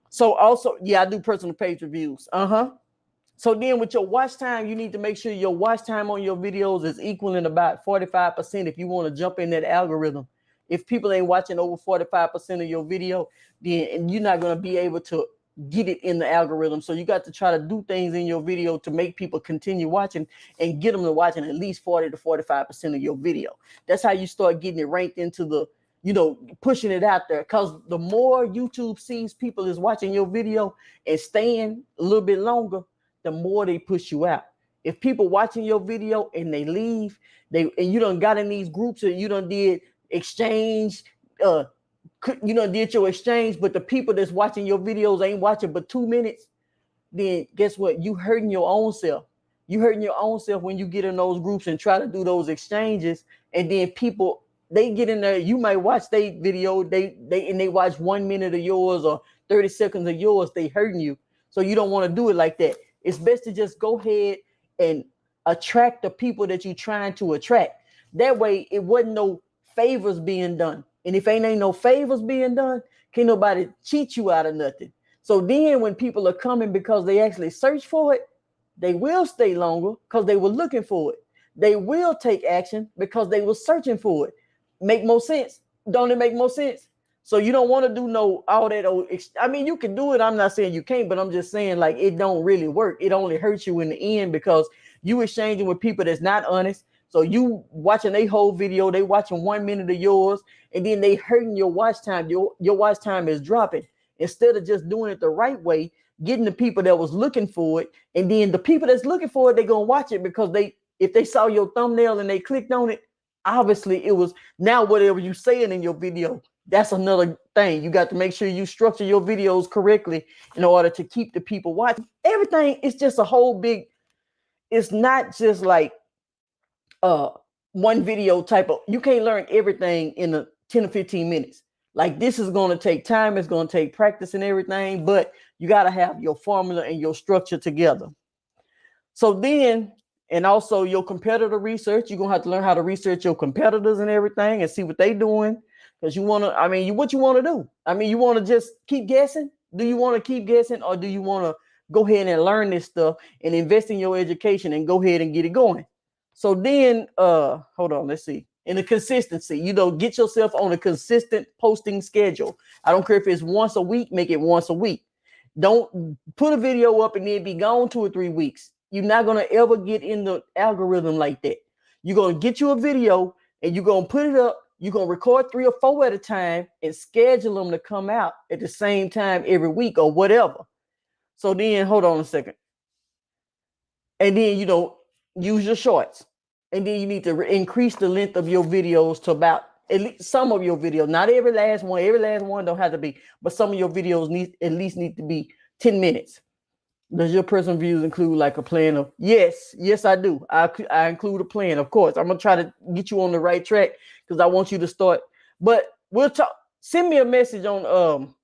Speaker 1: So also, yeah, I do personal page reviews. So then with your watch time, you need to make sure your watch time on your videos is equaling about 45% if you want to jump in that algorithm. If people ain't watching over 45% of your video, then you're not going to be able to get it in the algorithm. So you got to try to do things in your video to make people continue watching and get them to watching at least 40 to 45% of your video. That's how you start getting it ranked into the, pushing it out there. Because the more YouTube sees people is watching your video and staying a little bit longer, the more they push you out. If people watching your video and they leave, and you done got in these groups and you done did exchange, did your exchange, but the people that's watching your videos ain't watching but 2 minutes, then guess what? You hurting your own self. You hurting your own self when you get in those groups and try to do those exchanges, and then people, they get in there. You might watch their video, they watch 1 minute of yours or 30 seconds of yours. They hurting you, so you don't want to do it like that. It's best to just go ahead and attract the people that you're trying to attract. That way, it wasn't no favors being done. And if ain't no favors being done, can't nobody cheat you out of nothing. So then when people are coming because they actually search for it, they will stay longer because they were looking for it. They will take action because they were searching for it. Make more sense? Don't it make more sense? So you don't want to do all that. I mean, you can do it. I'm not saying you can't, but I'm just saying like it don't really work. It only hurts you in the end because you exchanging with people that's not honest. So you watching a whole video, they watching 1 minute of yours, and then they hurting your watch time. Your watch time is dropping. Instead of just doing it the right way, getting the people that was looking for it, and then the people that's looking for it, they're gonna watch it because if they saw your thumbnail and they clicked on it, obviously it was now whatever you saying in your video, That's another thing. You got to make sure you structure your videos correctly in order to keep the people watching. Everything is just a whole big, it's not just like uh one video type of, you can't learn everything in a 10 or 15 minutes. Like this is going to take time, it's going to take practice and everything, but you got to have your formula and your structure together. So then, and also your competitor research, you're gonna have to learn how to research your competitors and everything and see what they doing. Because you wanna, I mean, what you want to do? I mean, you want to just keep guessing? Do you want to keep guessing, or do you want to go ahead and learn this stuff and invest in your education and go ahead and get it going? So then, hold on, let's see. In the consistency, get yourself on a consistent posting schedule. I don't care if it's once a week, make it once a week. Don't put a video up and then be gone 2 or 3 weeks. You're not going to ever get in the algorithm like that. You're going to get you a video and you're going to put it up. You're going to record 3 or 4 at a time and schedule them to come out at the same time every week or whatever. So then, hold on a second. And then, use your shorts. And then you need to increase the length of your videos to about at least some of your videos. Not every last one. Every last one don't have to be, but some of your videos need to be 10 minutes. Does your personal views include like a plan of? Yes, I do. I include a plan, of course. I'm gonna try to get you on the right track because I want you to start. But we'll talk. Send me a message on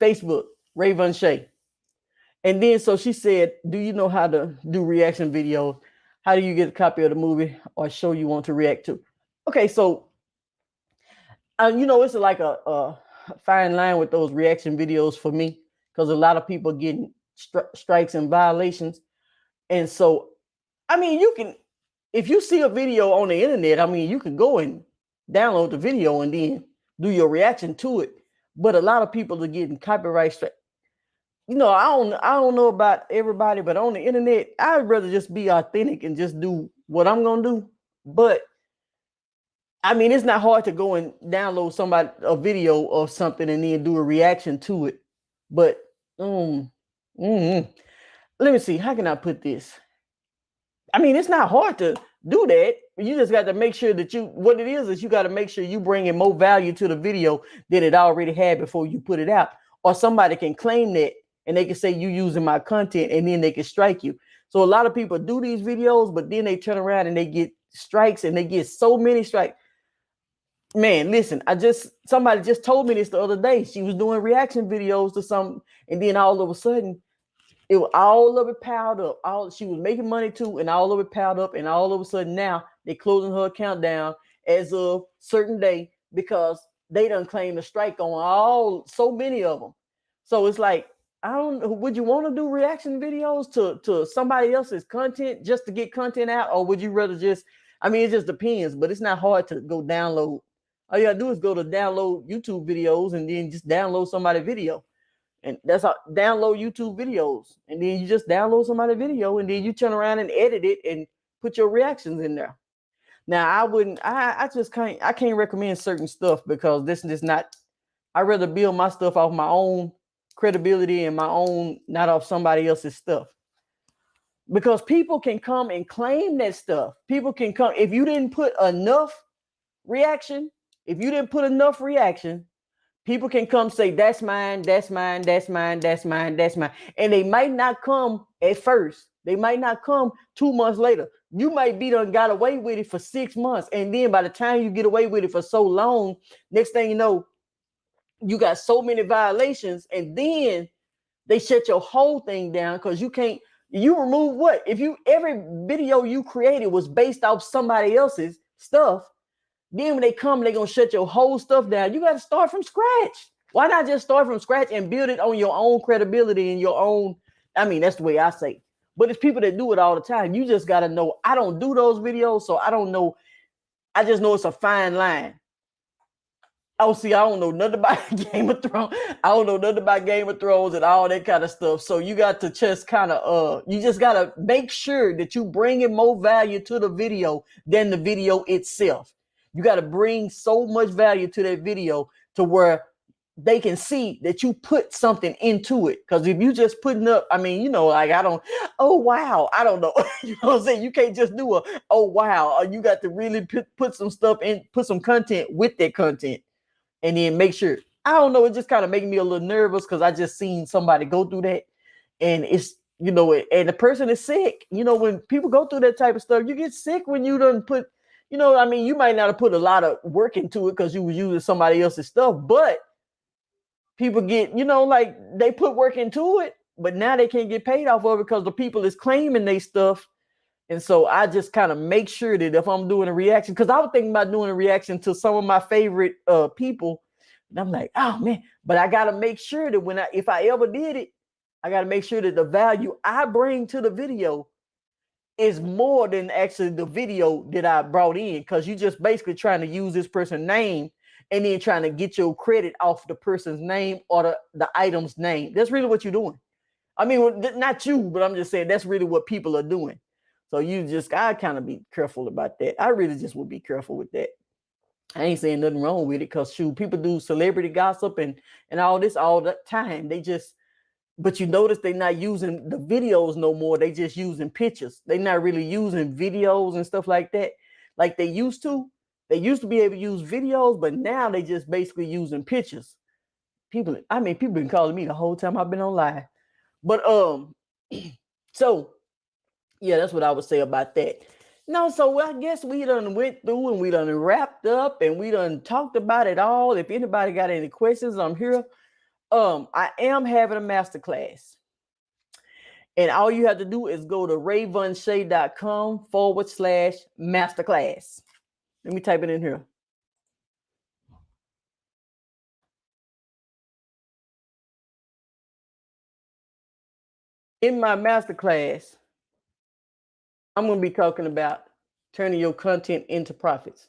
Speaker 1: Facebook, Raevonshae. And then so she said, "Do you know how to do reaction videos? How do you get a copy of the movie or show you want to react to?" Okay, so it's like a fine line with those reaction videos for me because a lot of people getting strikes and violations. And so, I mean, you can, if you see a video on the internet, I mean, you can go and download the video and then do your reaction to it. But a lot of people are getting copyright strike. I don't know about everybody, but on the internet, I'd rather just be authentic and just do what I'm gonna do. But I mean, it's not hard to go and download a video or something and then do a reaction to it. But let me see, how can I put this? I mean, it's not hard to do that. You just got to make sure that what it is you got to make sure you bring in more value to the video than it already had before you put it out. Or somebody can claim that and they can say you using my content and then they can strike you. So a lot of people do these videos, but then they turn around and they get strikes and they get so many strikes. Man, listen, somebody just told me this the other day. She was doing reaction videos to something, and then all of a sudden, it was all of it piled up. She was making money too, and all of it piled up, and all of a sudden now they're closing her account down as of certain day because they done claimed a strike on so many of them. So it's like, I don't know, would you want to do reaction videos to somebody else's content just to get content out, or would you rather just? I mean, it just depends, but it's not hard to go download. All you gotta do is go to download YouTube videos and then just download somebody's video. And that's how download YouTube videos. And then you just download somebody's video and then you turn around and edit it and put your reactions in there. Now I can't recommend certain stuff because this is not, I'd rather build my stuff off my own credibility and my own, not off somebody else's stuff. Because people can come and claim that stuff. People can come, if you didn't put enough reaction, people can come say, that's mine, that's mine, that's mine, that's mine, that's mine. And they might not come at first. They might not come 2 months later. You might be done got away with it for 6 months. And then by the time you get away with it for so long, next thing you know, you got so many violations. And then they shut your whole thing down because you remove what? If every video you created was based off somebody else's stuff, then when they come, they're going to shut your whole stuff down. You got to start from scratch. Why not just start from scratch and build it on your own credibility and your own? I mean, that's the way I say. But it's people that do it all the time. You just got to know. I don't do those videos, so I don't know. I just know it's a fine line. I don't know nothing about Game of Thrones. I don't know nothing about Game of Thrones and all that kind of stuff. So you got to just kind of, you just got to make sure that you bring in more value to the video than the video itself. You got to bring so much value to that video to where they can see that you put something into it. Because if you just putting up, I mean, like oh, wow. I don't know. You know what I'm saying? You can't just do oh, wow. You got to really put some stuff in, put some content with that content. and then make sure. I don't know. It just kind of making me a little nervous because I just seen somebody go through that, and it's and the person is sick. When people go through that type of stuff, you get sick when you done put. I mean, you might not have put a lot of work into it because you was using somebody else's stuff, but people get, like they put work into it, but now they can't get paid off of it because the people is claiming they stuff. And so I just kind of make sure that if I'm doing a reaction, because I was thinking about doing a reaction to some of my favorite people, and I'm like, oh man, but I gotta make sure that if I ever did it, I gotta make sure that the value I bring to the video is more than actually the video that I brought in, because you just basically trying to use this person's name and then trying to get your credit off the person's name or the item's name. That's really what you're doing. I mean, not you, but I'm just saying that's really what people are doing. So I kind of be careful about that. I really just would be careful with that. I ain't saying nothing wrong with it, because people do celebrity gossip and all this all the time. But you notice they're not using the videos no more. They just using pictures. They're not really using videos and stuff like that like they used to. They used to be able to use videos, but now they just basically using pictures. People been calling me the whole time I've been on live. But so yeah, that's what I would say about that. No, so I guess we done went through and we done wrapped up and we done talked about it all. If anybody got any questions, I'm here. I am having a masterclass. And all you have to do is go to Raevonshae.com/masterclass. Let me type it in here. In my masterclass, I'm going to be talking about turning your content into profits.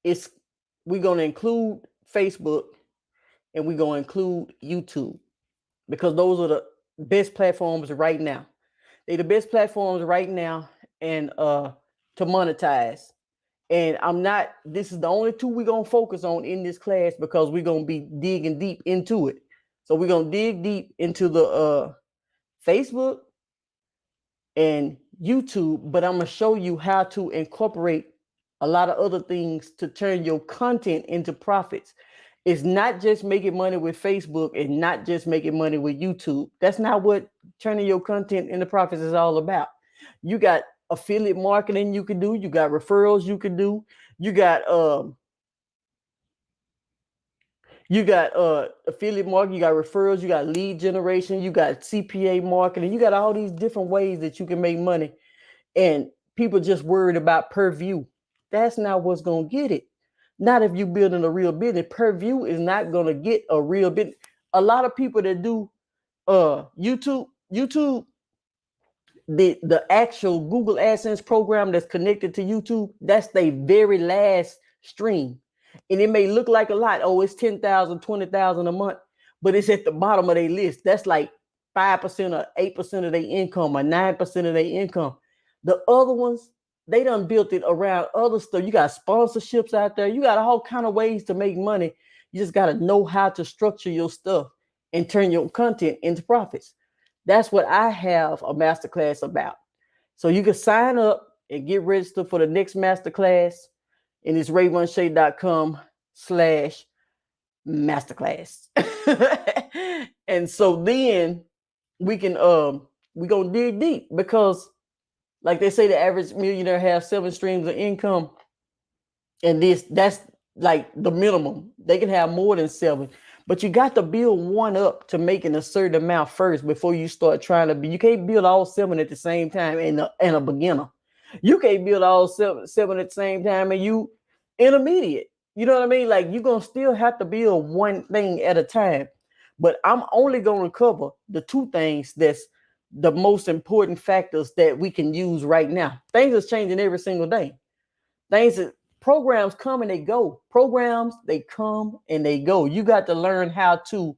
Speaker 1: We're going to include Facebook and we're going to include YouTube, because those are the best platforms right now. They're the best platforms right now and to monetize. And this is the only two we're going to focus on in this class, because we're going to be digging deep into it. So we're going to dig deep into the Facebook and YouTube, but I'm going to show you how to incorporate a lot of other things to turn your content into profits. It's not just making money with Facebook and not just making money with YouTube. That's not what turning your content into profits is all about. You got affiliate marketing you can do. You got referrals you can do. You got affiliate marketing, you got referrals, you got lead generation, you got CPA marketing, you got all these different ways that you can make money. And people just worried about per view. That's not what's going to get it. Not if you're building a real business. Per view is not going to get a real business. A lot of people that do YouTube, the actual Google AdSense program that's connected to YouTube, that's their very last stream. And it may look like a lot. Oh, it's 10,000, 20,000 a month, but it's at the bottom of their list. That's like 5% or 8% of their income or 9% of their income. The other ones, they done built it around other stuff. You got sponsorships out there. You got all kind of ways to make money. You just got to know how to structure your stuff and turn your content into profits. That's what I have a masterclass about. So you can sign up and get registered for the next masterclass. And it's Raevonshae.com/masterclass. And so then we're gonna dig deep, because like they say, the average millionaire has 7 streams of income. And that's like the minimum. They can have more than 7. But you got to build one up to making a certain amount first before you start trying to be. You can't build all 7 at the same time and a beginner. You can't build all 7 at the same time and you intermediate. You know what I mean? Like, you're going to still have to build one thing at a time. But I'm only going to cover the 2 things that's the most important factors that we can use right now. Things are changing every single day. Programs come and they go. Programs, they come and they go. You got to learn how to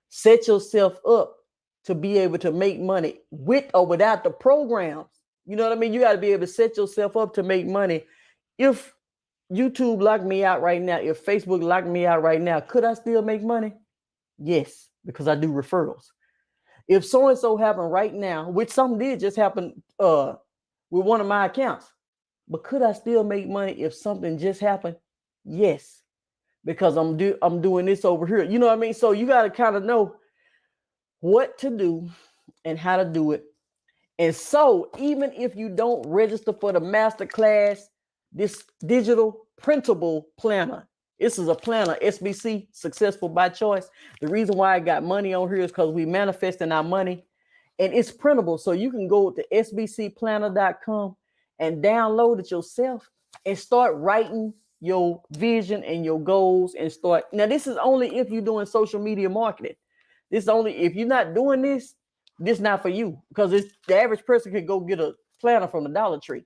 Speaker 1: set yourself up to be able to make money with or without the programs. You know what I mean? You got to be able to set yourself up to make money. If YouTube locked me out right now, if Facebook locked me out right now, could I still make money? Yes, because I do referrals. If so-and-so happened right now, which something did just happen with one of my accounts, but could I still make money if something just happened? Yes. because I'm doing this over here. You know what I mean? So you got to kind of know what to do and how to do it. And so even if you don't register for the masterclass, this digital printable planner, this is a planner, SBC, Successful by Choice. The reason why I got money on here is because we manifesting our money, and it's printable. So you can go to sbcplanner.com and download it yourself and start writing your vision and your goals and start. Now, this is only if you're doing social media marketing. This is only if you're not doing this. This not for you, because it's the average person could go get a planner from the Dollar Tree.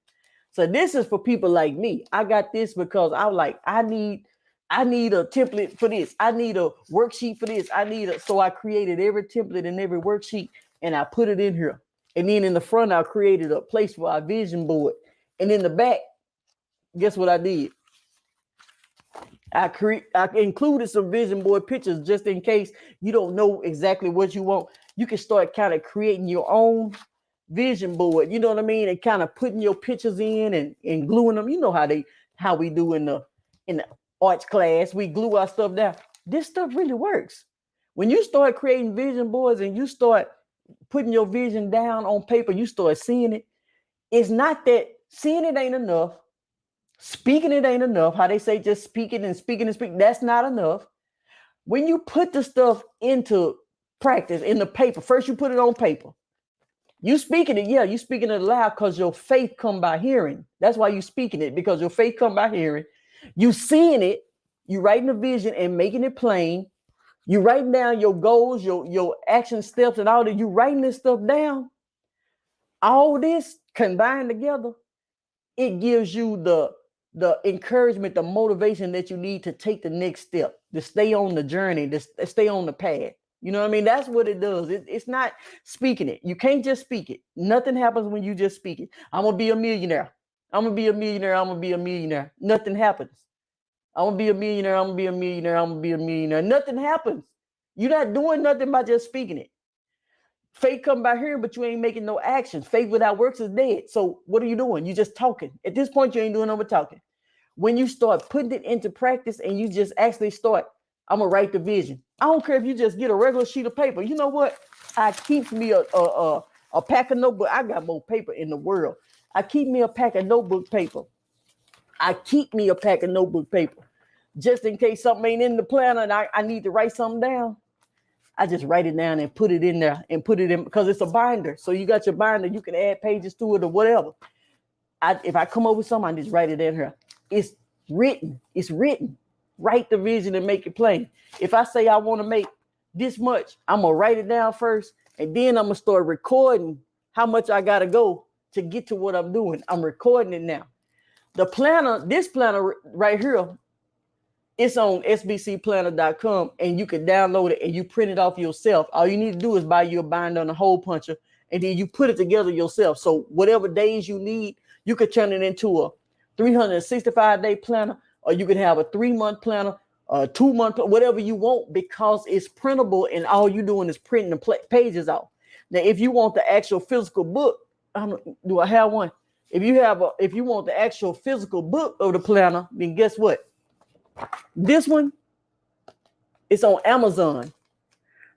Speaker 1: So this is for people like me. I got this because I was like, I need a template for this. I need a worksheet for this. So I created every template and every worksheet and I put it in here. And then in the front, I created a place for our vision board. And in the back, guess what I did? I included some vision board pictures just in case you don't know exactly what you want. You can start kind of creating your own vision board. You know what I mean? And kind of putting your pictures in and gluing them. You know how we do in the arts class. We glue our stuff down. This stuff really works. When you start creating vision boards and you start putting your vision down on paper, you start seeing it. It's not that seeing it ain't enough. Speaking it ain't enough. How they say just speaking and speaking and speaking. That's not enough. When you put the stuff into practice in the paper, first you put it on paper. You speaking it, you speaking it loud because your faith come by hearing. That's why you speaking it, because your faith come by hearing. You seeing it, you writing the vision and making it plain. You writing down your goals, your action steps and all that. You writing this stuff down. All this combined together, it gives you the encouragement, the motivation that you need to take the next step, to stay on the journey, to stay on the path. You know what I mean? That's what it does. It's not speaking it. You can't just speak it. Nothing happens when you just speak it. I'm going to be a millionaire. I'm going to be a millionaire. I'm going to be a millionaire. Nothing happens. I'm going to be a millionaire. I'm going to be a millionaire. I'm going to be a millionaire. Nothing happens. You're not doing nothing by just speaking it. Faith come by hearing, but you ain't making no action. Faith without works is dead. So what are you doing? You're just talking. At this point, you ain't doing no talking. When you start putting it into practice and you just actually start, I'm going to write the vision. I don't care if you just get a regular sheet of paper. You know what? I keep me a pack of notebook. I got more paper in the world. I keep me a pack of notebook paper. Just in case something ain't in the planner and I need to write something down. I just write it down and put it in there and put it in, because it's a binder. So you got your binder, you can add pages to it or whatever. If I come up with something, I just write it in here. It's written. Write the vision and make it plain. If I say I want to make this much, I'm going to write it down first. And then I'm going to start recording how much I got to go to get to what I'm doing. I'm recording it now. The planner, this planner right here, it's on sbcplanner.com and you can download it and you print it off yourself. All you need to do is buy you a binder and a hole puncher, and then you put it together yourself. So whatever days you need, you could turn it into a 365-day planner, or you could have a 3-month planner, a 2-month, whatever you want, because it's printable and all you're doing is printing the pages off. Now, if you want the actual physical book, do I have one? If you want the actual physical book of the planner, then guess what? This one, it's on Amazon.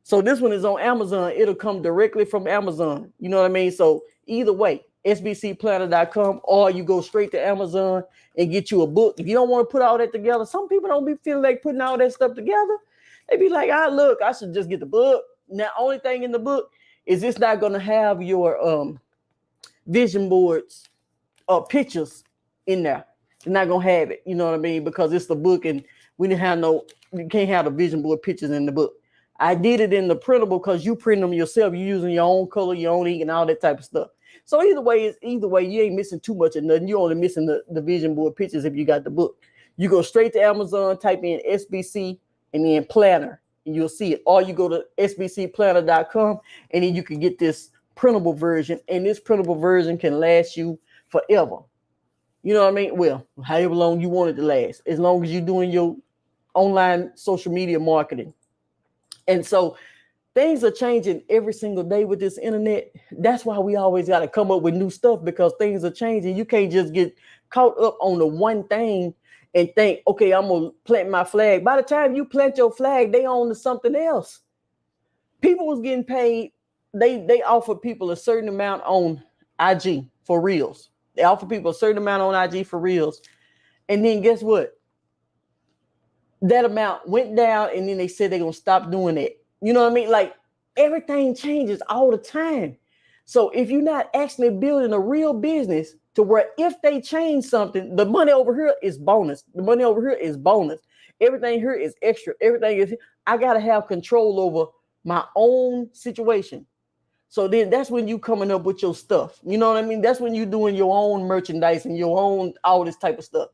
Speaker 1: So this one is on Amazon. It'll come directly from Amazon. You know what I mean? So either way, sbcplanner.com, or you go straight to Amazon and get you a book. If you don't want to put all that together, some people don't be feeling like putting all that stuff together. They be like, look, I should just get the book. Now, only thing in the book is it's not going to have your vision boards or pictures in there. They're not gonna have it, you know what I mean? Because it's the book, and you can't have the vision board pictures in the book. I did it in the printable because you print them yourself. You're using your own color, your own ink, and all that type of stuff. So either way, you ain't missing too much of nothing. You're only missing the vision board pictures if you got the book. You go straight to Amazon, type in SBC and then planner, and you'll see it. Or you go to sbcplanner.com, and then you can get this printable version, and this printable version can last you forever. You know what I mean? Well, however long you want it to last, as long as you're doing your online social media marketing. And so things are changing every single day with this internet. That's why we always got to come up with new stuff, because things are changing. You can't just get caught up on the one thing and think, okay, I'm gonna plant my flag. By the time you plant your flag, they own to something else. People was getting paid. They offered people a certain amount on IG for reels. They offer people a certain amount on IG for reels. And then guess what? That amount went down, and then they said they're gonna stop doing it. You know what I mean? Like, everything changes all the time. So if you're not actually building a real business to where if they change something, the money over here is bonus. The money over here is bonus. Everything here is extra. Everything is, I gotta have control over my own situation. So then that's when you coming up with your stuff. You know what I mean? That's when you doing your own merchandise and your own all this type of stuff.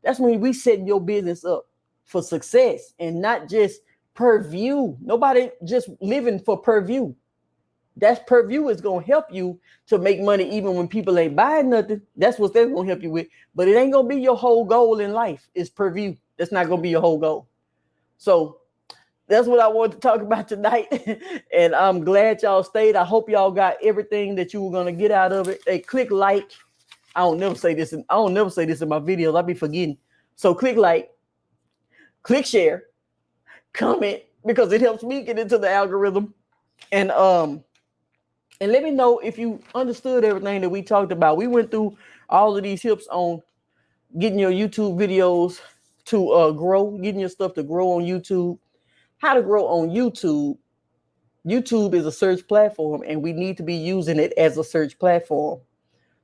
Speaker 1: That's when we setting your business up for success and not just per view. Nobody just living for per view. That's per view is gonna help you to make money even when people ain't buying nothing. That's what they're gonna help you with. But it ain't gonna be your whole goal in life. Is per view. That's not gonna be your whole goal. So that's what I wanted to talk about tonight. And I'm glad y'all stayed. I hope y'all got everything that you were gonna get out of it. Hey, click like. I don't never say this in my videos. I be forgetting. So click like, click share, comment, because it helps me get into the algorithm. And let me know if you understood everything that we talked about. We went through all of these tips on getting your YouTube videos to grow, getting your stuff to grow on YouTube. How to grow on YouTube. YouTube is a search platform, and we need to be using it as a search platform.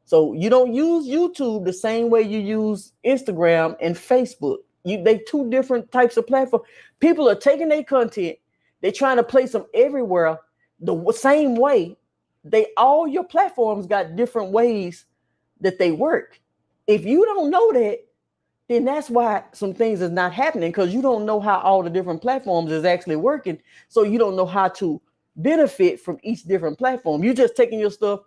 Speaker 1: So you don't use YouTube the same way you use Instagram and Facebook. They two different types of platforms. People are taking their content, they're trying to place them everywhere the same way. All your platforms got different ways that they work. If you don't know that, then that's why some things is not happening, because you don't know how all the different platforms is actually working. So you don't know how to benefit from each different platform. You're just taking your stuff,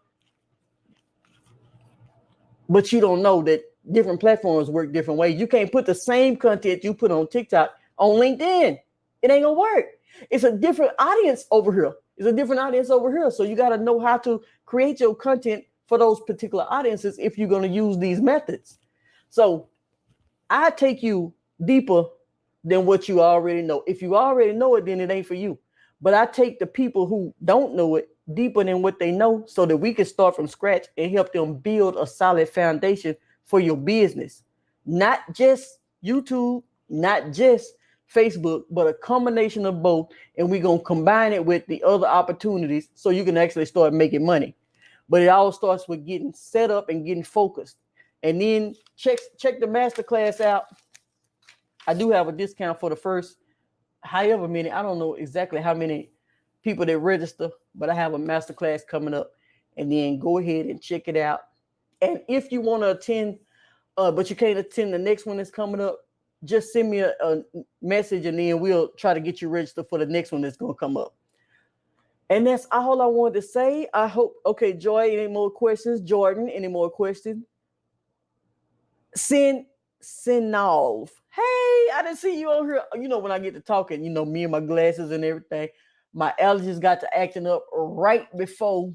Speaker 1: but you don't know that different platforms work different ways. You can't put the same content you put on TikTok on LinkedIn. It ain't gonna work. It's a different audience over here. So you got to know how to create your content for those particular audiences if you're going to use these methods. So I take you deeper than what you already know. If you already know it, then it ain't for you. But I take the people who don't know it deeper than what they know, so that we can start from scratch and help them build a solid foundation for your business. Not just YouTube, not just Facebook, but a combination of both. And we're going to combine it with the other opportunities so you can actually start making money. But it all starts with getting set up and getting focused. And then check the masterclass out. I do have a discount for the first however many. I don't know exactly how many people that register, but I have a masterclass coming up. And then go ahead and check it out. And if you want to attend, but you can't attend the next one that's coming up, just send me a message, and then we'll try to get you registered for the next one that's going to come up. And that's all I wanted to say. I hope, okay, Joy, any more questions? Jordan, any more questions? Sinolf. Hey, I didn't see you on here. You know, when I get to talking, you know, me and my glasses and everything, my allergies got to acting up right before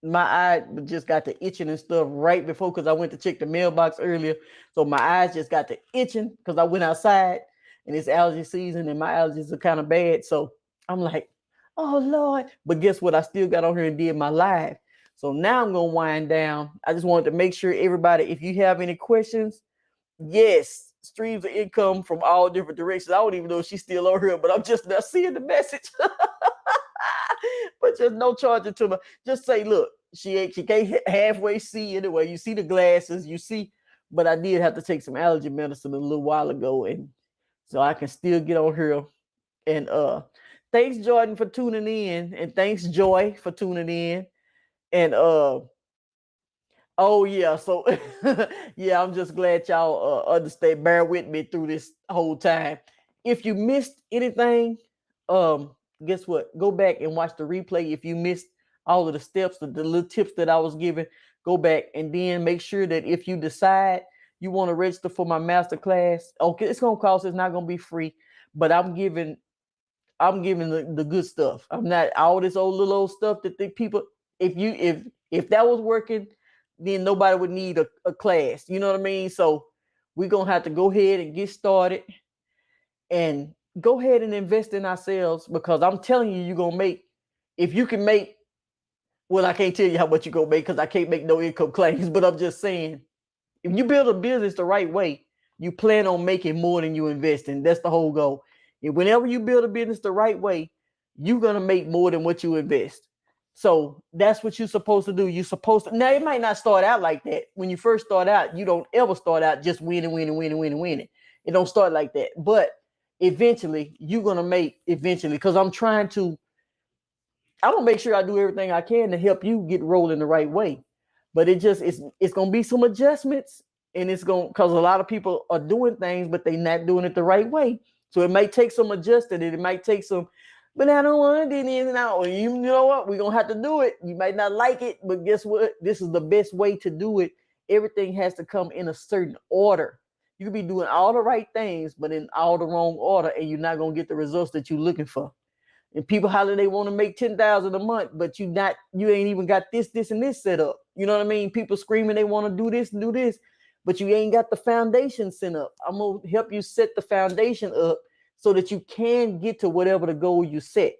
Speaker 1: my eye just got to itching and stuff right before, because I went to check the mailbox earlier. So my eyes just got to itching because I went outside and it's allergy season and my allergies are kind of bad. So I'm like, oh Lord. But guess what? I still got on here and did my live. So now I'm going to wind down. I just wanted to make sure everybody, if you have any questions, yes, streams of income from all different directions. I don't even know if she's still on here, but I'm just not seeing the message. But just no charging to me. Just say, look, she can't halfway see anyway. You see the glasses, you see, but I did have to take some allergy medicine a little while ago, and so I can still get on here. And thanks Jordan for tuning in, and thanks Joy for tuning in. And oh yeah, so yeah, I'm just glad y'all understand, bear with me through this whole time. If you missed anything, guess what? Go back and watch the replay. If you missed all of the steps, the little tips that I was giving, go back and then make sure that if you decide you want to register for my masterclass, okay, it's gonna cost. It's not gonna be free, but I'm giving the good stuff. I'm not all this little old stuff that the people. If that was working, then nobody would need a class. You know what I mean? So we're going to have to go ahead and get started and go ahead and invest in ourselves, because I'm telling you, you're going to make, if you can make, well, I can't tell you how much you're going to make because I can't make no income claims, but I'm just saying, if you build a business the right way, you plan on making more than you invest in. That's the whole goal. And whenever you build a business the right way, you're going to make more than what you invest. So that's what you're supposed to do. You're supposed to, now it might not start out like that. When you first start out, you don't ever start out just winning. It don't start like that. But eventually you're going to make, because I'm gonna make sure I do everything I can to help you get rolling the right way. But it's gonna be some adjustments, and it's gonna, because a lot of people are doing things, but they're not doing it the right way. So it might take some adjusting, and it might take some, but I don't want to do this now. You know what? We're gonna have to do it. You might not like it, but guess what? This is the best way to do it. Everything has to come in a certain order. You could be doing all the right things, but in all the wrong order, and you're not gonna get the results that you're looking for. And people holler they want to make 10,000 a month, but you ain't even got this, and this set up. You know what I mean? People screaming they want to do this and do this, but you ain't got the foundation set up. I'm gonna help you set the foundation up so that you can get to whatever the goal you set.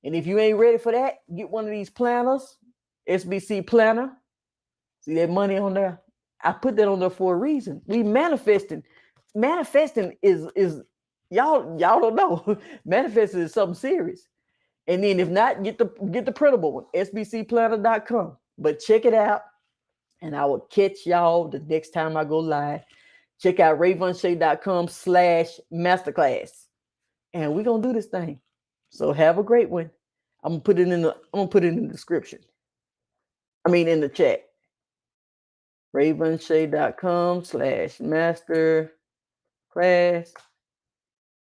Speaker 1: And if you ain't ready for that, get one of these planners, SBC planner. See that money on there? I put that on there for a reason. We manifesting. Manifesting is y'all don't know. Manifesting is something serious. And then if not, get the printable one, sbcplanner.com. But check it out, and I will catch y'all the next time I go live. Check out Raevonshae.com/masterclass. And we're gonna do this thing. So have a great one. I'm gonna put it in the description. I mean in the chat. Raevonshae.com/masterclass.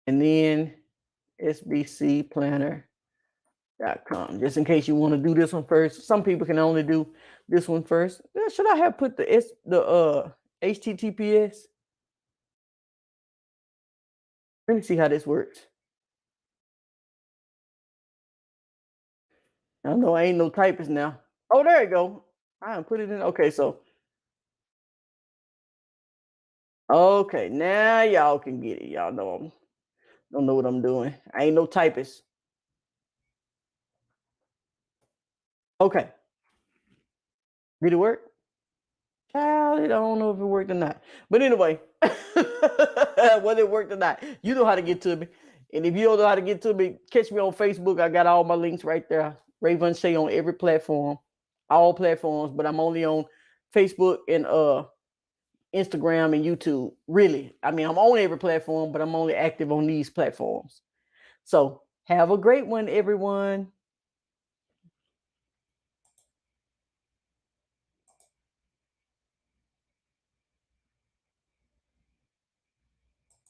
Speaker 1: And then sbcplanner.com. Just in case you want to do this one first. Some people can only do this one first. Should I have put the HTTPS? Let me see how this works. I know I ain't no typist now. Oh, there you go. I put it in. Okay, so okay, now y'all can get it. Y'all know I don't know what I'm doing. I ain't no typist. Okay. Did it work? Child, I don't know if it worked or not. But anyway, whether it worked or not, you know how to get to me. And if you don't know how to get to me, catch me on Facebook. I got all my links right there. Raevonshae on every platform, all platforms, but I'm only on Facebook and Instagram and YouTube. Really. I mean, I'm on every platform, but I'm only active on these platforms. So have a great one, everyone.